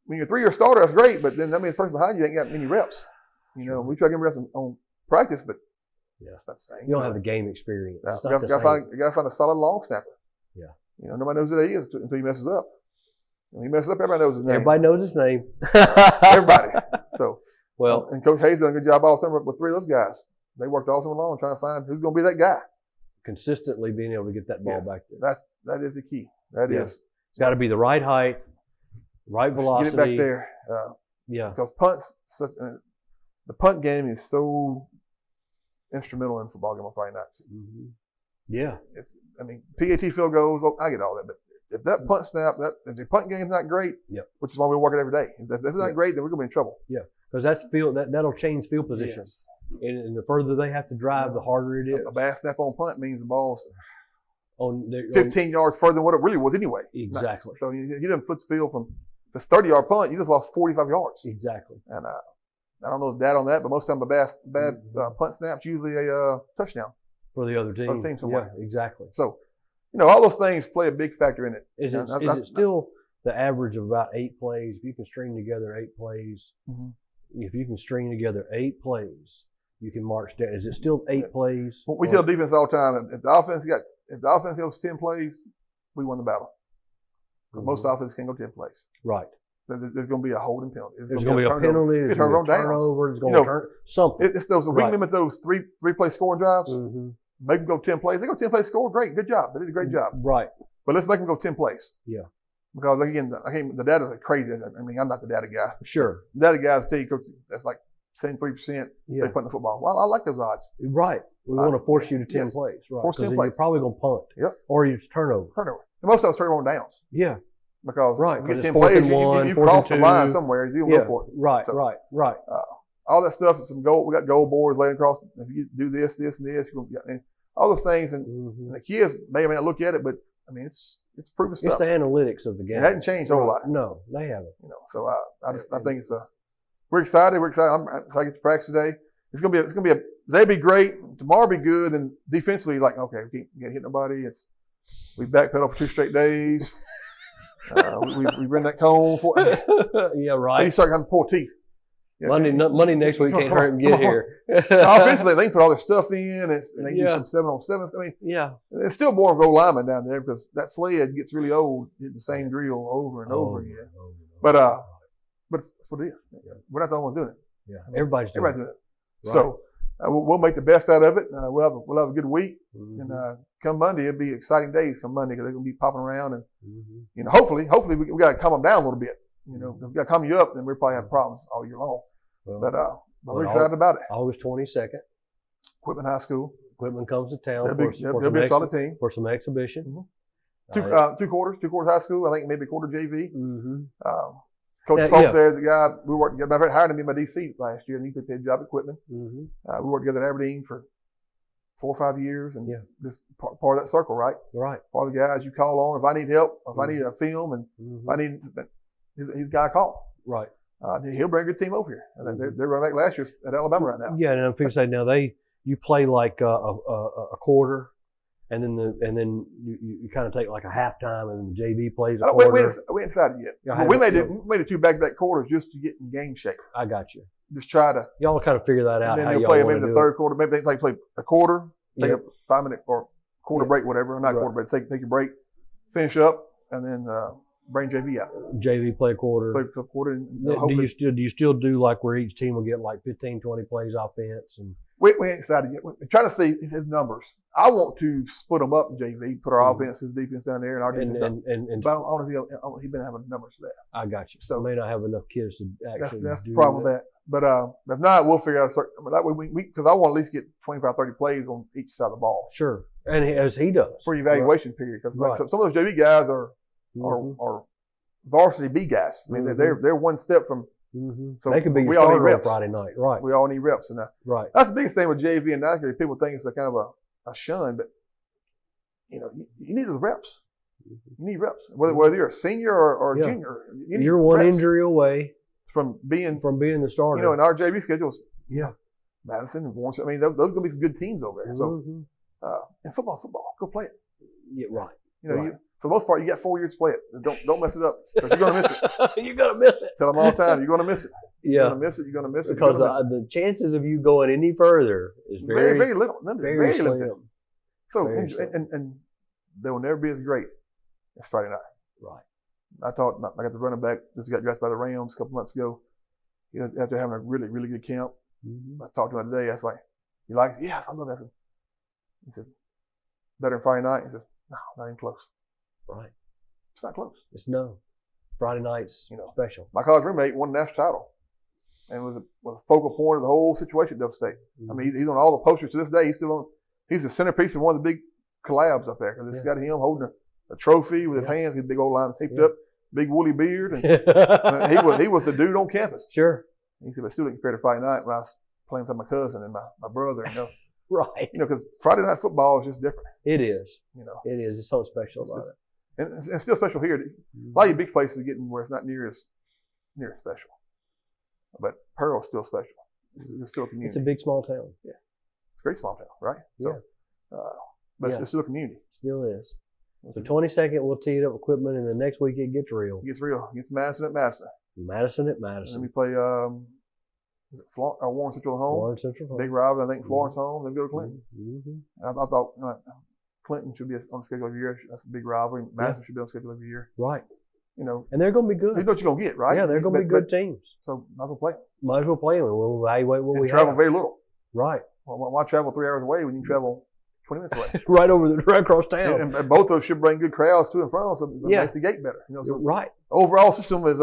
when you're a 3-year starter, that's great, but then that means the person behind you ain't got many reps. We try to get reps on practice, but it's not the same. You don't have the game experience. You It's not the got same. to find a solid long snapper. Yeah. Nobody knows who that is until he messes up. When he messes up, everybody knows his name. Everybody knows his name. Everybody. So, Well, and Coach Hayes done a good job all summer with 3 of those guys. They worked all summer long trying to find who's going to be that guy. consistently being able to get that ball Yes. back there. That is the key. That Yeah. is. It's got to be the right height, right velocity. Get it back there. Yeah. Because punts, the punt game is so instrumental in football game on Friday nights. Mm-hmm. Yeah. PAT field goals, I get all that, but if that punt snap, if the punt game's not great, Yep. which is why we work it every day. If it's not Yep. great, then we're gonna be in trouble. Because that'll change field position. Yes. And the further they have to drive, the harder it is. A bad snap on punt means the ball's On their, 15 yards further than what it really was anyway. Exactly. So you didn't flip the field from this 30-yard punt, you just lost 45 yards. Exactly. And I don't know the data on that, but most of the time a bad punt snap's usually a touchdown For the other team. Other team somewhere. Yeah, exactly. So, all those things play a big factor in it. Is it still the average of about 8 plays? If you can string together 8 plays, Mhm. if you can string together 8 plays, you can march down. Is it still 8 plays? We tell defense all the time, if the offense goes 10 plays, we won the battle. 'Cause most offenses can't go 10 plays. Right. There's going to be a holding penalty. There's going to be a penalty. There's going to be a turnover. There's going to turn something. It's those, we limit those three-play scoring drives. Mm-hmm. Make them go 10 plays. They go 10 plays, score, great, good job. They did a great job. Right. But let's make them go 10 plays. Yeah. Because again, the data is crazy. I'm not the data guy. Sure. The data guys tell you, Coach, that's like 73% Yeah. they punt the football. Well, I like those odds. Right. We want to force you to 10 yes. plays. Right. Force 10 Because plays. you're probably going to punt. Yep. Or you turnover. Turnover. And most of us turn on downs. Yeah. Because Right, you get 'cause 10 it's 4th plays, and 1, you 4th cross and the line 2. somewhere. You Yeah. go for it. Right. So, Right. All that stuff, we got goal boards laying across. If you do this, and this, you're gonna get all those things. And, Mm-hmm. and the kids may or may not look at it, but it's proven It's stuff. the analytics of the game. It hasn't changed a whole lot. No, they haven't. So I think it's we're excited. We're excited. I'm excited to get to practice today. It's gonna be today be great. Tomorrow be good. And defensively, like okay, we can't hit nobody. We backpedal for 2 straight days. We ran that cone for. Yeah, So right. you start having to pull teeth. Yeah, Monday next week can't hurt him get here. Offensively, they can put all their stuff in. And they do some 7-on-7s. I mean, Yeah. it's still more of an old lineman down there because that sled gets really old, getting the same drill over and over again. But that's what it is. We're not the only ones doing it. Yeah. Everybody's doing Everybody's doing it. Right. So we'll make the best out of it. We'll have a good week, Mhm. and come Monday, it'll be exciting days. Come Monday, because they're gonna be popping around, and Mhm. hopefully we got to calm them down a little bit. If we got to calm you up, then we'll probably have problems all year long. Well, But we're well, excited about it. August 22nd, Equipment High School, Equipment comes to town they'll for be a solid team. some exhibition. Mhm. Two quarters high school. I think maybe a quarter JV. Mhm. Coach Yeah, Polk's yeah. there, the guy we worked together. Matter of fact, hired him to be my DC last year, and he took the job at Equipment. Mhm. We worked together at Aberdeen for 4 or 5 years, and Yeah. just part of that circle, right? Right. Part of the guys you call on if I need help, if I need a film, and Mhm. if I need he's the guy I call. Right. He'll bring a good team over here. And they're running back last year at Alabama right now. Yeah, and I'm fixing to say now you play like a quarter, and then you kind of take like a halftime, and then the JV plays a quarter. We ain't decided yet. Yeah, But we made it 2 back-to-back quarters just to get in game shape. I got you. Just try to. Y'all kind of figure that out. And then how they'll y'all play wanna maybe the do third quarter. Maybe they play a quarter, take Yep. a 5-minute or quarter Yep. break, whatever. Not Right. quarter break. Take a break, finish up, and then bring JV out. it. JV play a quarter. Play a quarter. And Do hopefully- you still do like where each team will get like 15, 20 plays offense and We ain't decided yet. We're trying to see his numbers. I want to split them up in JV, put our Mhm. offense, his defense down there, and our defense. and But I don't know if he's been having numbers for that. I got you. So- I may not have enough kids to That's actually. the do problem with that. But if not, we'll figure out a certain. That way because I want to at least get 25, 30 plays on each side of the ball Sure, and as he does for the evaluation period. Because Right. some of those JV guys are are varsity B guys. I mean, they're one step from. So they could be your starter on Friday night, right? We all need reps, and that's the biggest thing with JV and NASCAR. People think it's a kind of a shun, but you need those reps. You need reps, whether you're a senior or a junior. You're one reps injury away from being the starter. In our JV schedules, Madison and Warren. I mean, those are going to be some good teams over there. So, and football's football. Go play it. Yeah, right. For the most part, you got 4 years to play it. Don't mess it up because you're going to miss it. You're going to miss it. Tell them all the time, you're going to miss it. Yeah. You're going to miss it. You're going to miss it. Because the chances of you going any further is very, very little. Very slim. limited. So, and they will never be as great as Friday night. Right. I got the running back. This got drafted by the Rams a couple months ago. After having a really, really good camp. I talked to him today. I was like, "You like it?" Yeah, I love that. He said, "Better than Friday night?" He said, "No, not even close." Right. It's not close. It's no. Friday night's special. My college roommate won the national title and was a focal point of the whole situation at Delta State. I mean, he's on all the posters to this day. He's the centerpiece of one of the big collabs up there because it's got him holding a trophy with his hands, his big old line taped up, big woolly beard, and he was the dude on campus. Sure. And he said, but still didn't compare to Friday night when I was playing with my cousin and my brother. Right. Because Friday night football is just different. It is. It is. It's something special about it. And it's still special here. A lot of big places are getting where it's not near as special. But Pearl's still special. It's still a community. It's a big small town. Yeah. It's a great small town, right? Yeah. So, but it's still a community. Still is. So 22nd, we'll tee it up equipment, and the next week it gets real. It gets real. It gets Madison at Madison. Madison at Madison. And then we play Warren Central at home. Warren Central home. Big rival, I think Florence home. Then we go to Clinton. Mm-hmm. And I thought Clinton should be on the schedule every year. That's a big rivalry. Madison should be on the schedule every year. Right. And they're going to be good. You know what you're going to get, right? Yeah, they're going to be good teams. So might as well play them. Might as well play them. We'll evaluate what we travel have. very little. Right. Well, why travel 3 hours away when you can travel 20 minutes away? right across town. And both of those should bring good crowds to and from, so it makes the gate better. So right. Overall system is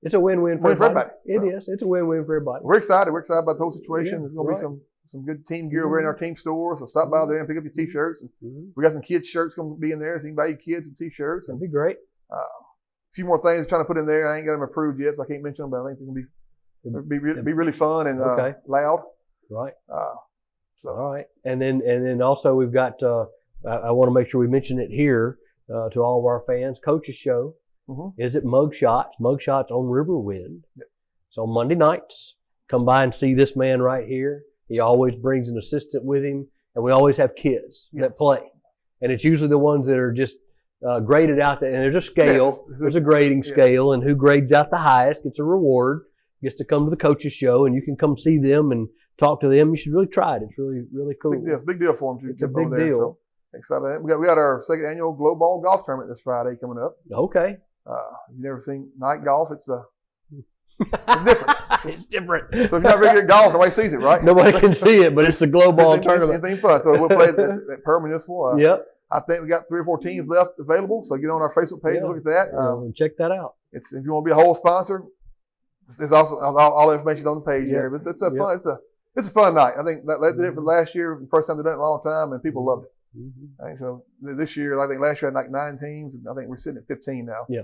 it's a win-win for everybody. It is. It's a win-win for everybody. We're excited. We're excited about the whole situation. There's going to be some good team gear over in our team store. So stop by there and pick up your T-shirts. And we got some kids' shirts going to be in there, so you can buy your kids some T-shirts. That'd be great. A few more things I'm trying to put in there. I ain't got them approved yet, so I can't mention them. But I think they're going to be really fun and loud. Right. All right. And then also we've got. I want to make sure we mention it here to all of our fans. Coach's Show is at Mugshots on Riverwind. Yep. So Monday nights, come by and see this man right here. He always brings an assistant with him, and we always have kids that play. And it's usually the ones that are just graded out there. And there's a scale. There's a grading scale, and who grades out the highest gets a reward, gets to come to the Coach's Show, and you can come see them and talk to them. You should really try it. It's really, really cool. It's a big deal for them too. It's a big deal. So excited. We got our second annual Glow Ball Golf Tournament this Friday coming up. Okay. You've never seen night golf? It's different. It's different. So if you're not very good at golf, nobody sees it, right? Nobody can see it, but it's the Glow Ball Tournament. It's fun. So we'll play at Pearl Municipal. Yep. I think we got 3 or 4 teams left available. So get on our Facebook page and look at that. Check that out. If you want to be a whole sponsor, there's also all the information on the page there. But it's a fun night. I think they did it for last year, the first time they've done it in a long time, and people loved it. I think so. This year, I think last year I had like 9 teams, and I think we're sitting at 15 now. Yeah.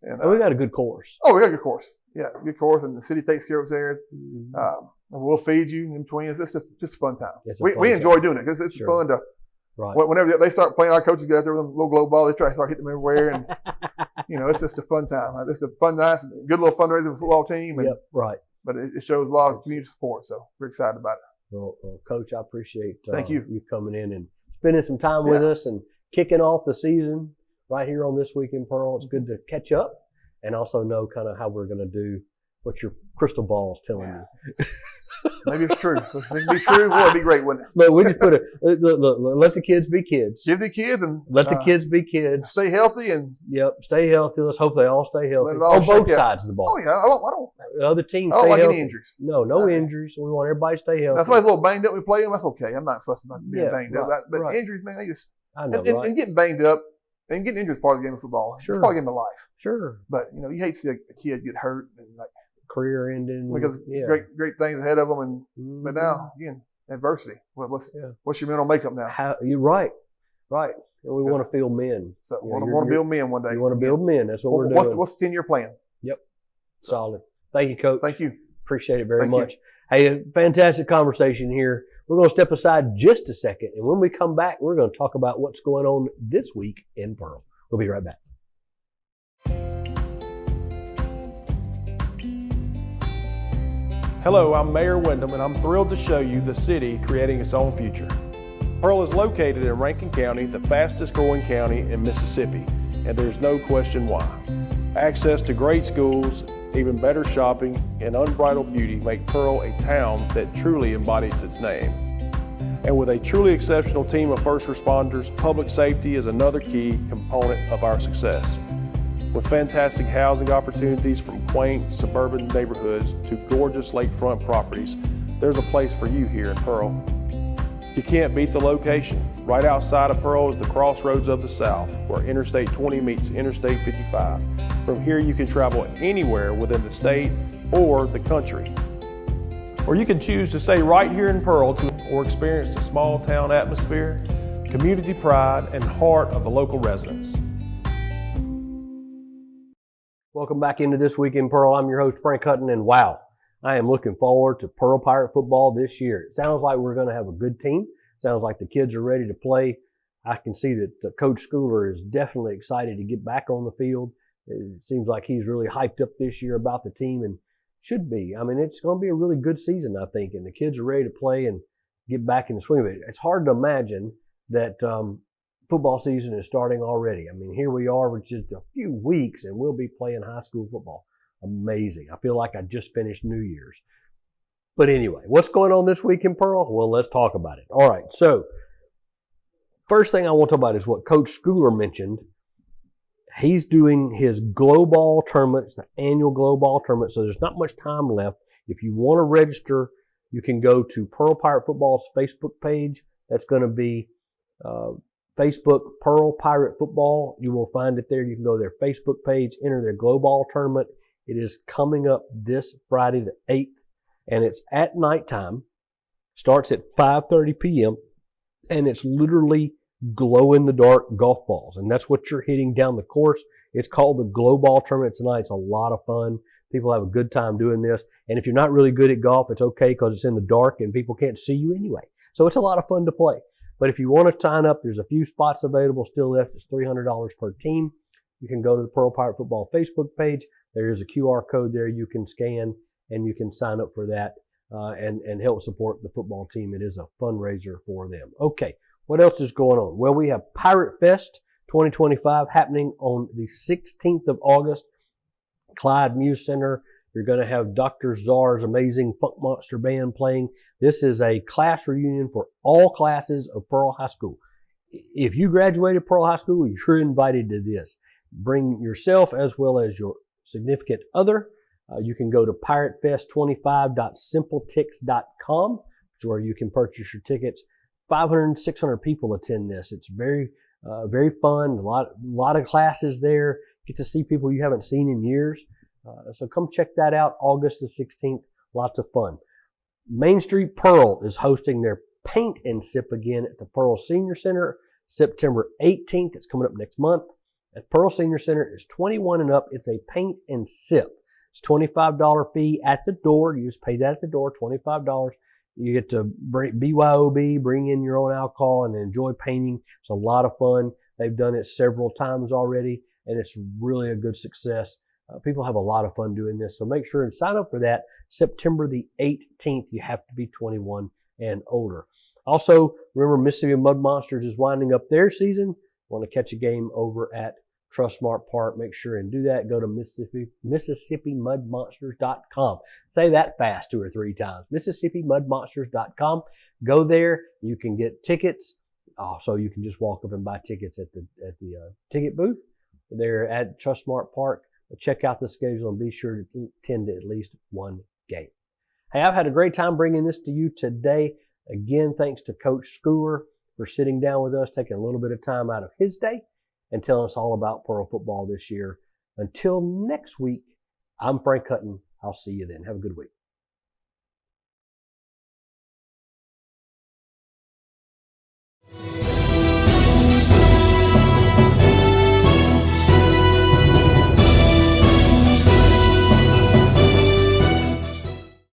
And we got a good course. Oh, we got a good course. Yeah, good course, and the city takes care of us there. We'll feed you in between. It's just a fun time. We enjoy doing it because it's fun to. Right. Whenever they start playing, our coaches get out there with a little glow ball. They try to start hitting them everywhere, and it's just a fun time. It's a fun night, good little fundraiser for the football team. And, right. But it shows a lot of community support, so we're excited about it. Well Coach, I appreciate Thank you coming in and spending some time with us and kicking off the season right here on This Week in Pearl. It's good to catch up and also know kind of how we're going to do what your crystal ball is telling you. Maybe it's true. If it can be true, boy, it'd be great, wouldn't it? But we just put let the kids be kids. Kids be kids, and let the kids be kids. Stay healthy and stay healthy. Let's hope they all stay healthy on both sides of the ball. Oh yeah, I don't. The other teams. I don't stay like healthy. any injuries. No injuries. We want everybody to stay healthy. That's why it's a little banged up. We play them. That's okay. I'm not fussing about being banged up. But injuries, man, they just. I know, and getting banged up and getting injured is part of the game of football. Sure. It's part of the game of life. Sure. But you hate to see a kid get hurt and like career ending because great things ahead of them. But now again, adversity. What's your mental makeup now? You're right. and we want to field men. So want to build men one day. You want to build men. That's what we're doing. What's the 10-year plan? Yep. Solid. Thank you, Coach. Thank you. Appreciate it very Thank much. Hey, a fantastic conversation here. We're going to step aside just a second, and when we come back, we're going to talk about what's going on this week in Pearl. We'll be right back. Hello, I'm Mayor Windham, and I'm thrilled to show you the city creating its own future. Pearl is located in Rankin County, the fastest growing county in Mississippi, and there's no question why. Access to great schools, even better shopping, and unbridled beauty make Pearl a town that truly embodies its name. And with a truly exceptional team of first responders, public safety is another key component of our success. With fantastic housing opportunities from quaint suburban neighborhoods to gorgeous lakefront properties, there's a place for you here in Pearl. You can't beat the location. Right outside of Pearl is the crossroads of the South, where Interstate 20 meets Interstate 55. From here you can travel anywhere within the state or the country. Or you can choose to stay right here in Pearl or experience the small town atmosphere, community pride, and heart of the local residents. Welcome back into This Week in Pearl. I'm your host, Frank Hutton, and wow, I am looking forward to Pearl Pirate football this year. It sounds like we're going to have a good team. Sounds like the kids are ready to play. I can see that Coach Schooler is definitely excited to get back on the field. It seems like he's really hyped up this year about the team, and should be. I mean, it's going to be a really good season, I think, and the kids are ready to play and get back in the swing of it. It's hard to imagine that football season is starting already. I mean, here we are with just a few weeks, and we'll be playing high school football. Amazing. I feel like I just finished New Year's. But anyway, what's going on this week in Pearl? Well, let's talk about it. All right, so first thing I want to talk about is what Coach Schooler mentioned. He's doing his Glow Ball tournament. It's the annual Glow Ball tournament, so there's not much time left. If you want to register, you can go to Pearl Pirate Football's Facebook page. That's going to be Facebook Pearl Pirate Football. You will find it there. You can go to their Facebook page, enter their Glow Ball tournament. It is coming up this Friday the 8th, and it's at nighttime. Starts at 5:30 p.m., and it's literally glow-in-the-dark golf balls, and that's what you're hitting down the course. It's called the Glow Ball Tournament tonight. It's a lot of fun. People have a good time doing this, and if you're not really good at golf, it's okay because it's in the dark and people can't see you anyway. So it's a lot of fun to play. But if you want to sign up, there's a few spots available still left. It's $300 per team. You can go to the Pearl Pirate Football Facebook page. There is a QR code there you can scan, and you can sign up for that and help support the football team. It is a fundraiser for them. Okay. What else is going on? Well, we have Pirate Fest 2025 happening on the 16th of August, Clyde Muse Center. You're going to have Dr. Czar's amazing Funk Monster Band playing. This is a class reunion for all classes of Pearl High School. If you graduated Pearl High School, you're invited to this. Bring yourself as well as your significant other. You can go to piratefest25.simpletix.com, where you can purchase your tickets. 500, 600 people attend this. It's very fun. A lot of classes there. Get to see people you haven't seen in years. So come check that out. August the 16th. Lots of fun. Main Street Pearl is hosting their Paint and Sip again at the Pearl Senior Center, September 18th. It's coming up next month. At Pearl Senior Center, it's 21 and up. It's a paint and sip. It's $25 fee at the door. You just pay that at the door, $25. You get to BYOB, bring in your own alcohol, and enjoy painting. It's a lot of fun. They've done it several times already, and it's really a good success. People have a lot of fun doing this, so make sure and sign up for that. September the 18th, you have to be 21 and older. Also, remember Mississippi Mud Monsters is winding up their season. Want to catch a game over at Trustmark Park, make sure and do that. Go to MississippiMudMonsters.com. Say that fast 2 or 3 times. MississippiMudMonsters.com. Go there. You can get tickets. So you can just walk up and buy tickets at the ticket booth there at Trustmark Park. Check out the schedule and be sure to attend at least one game. Hey, I've had a great time bringing this to you today. Again, thanks to Coach Schooler for sitting down with us, taking a little bit of time out of his day and telling us all about Pearl football this year. Until next week, I'm Frank Hutton. I'll see you then. Have a good week.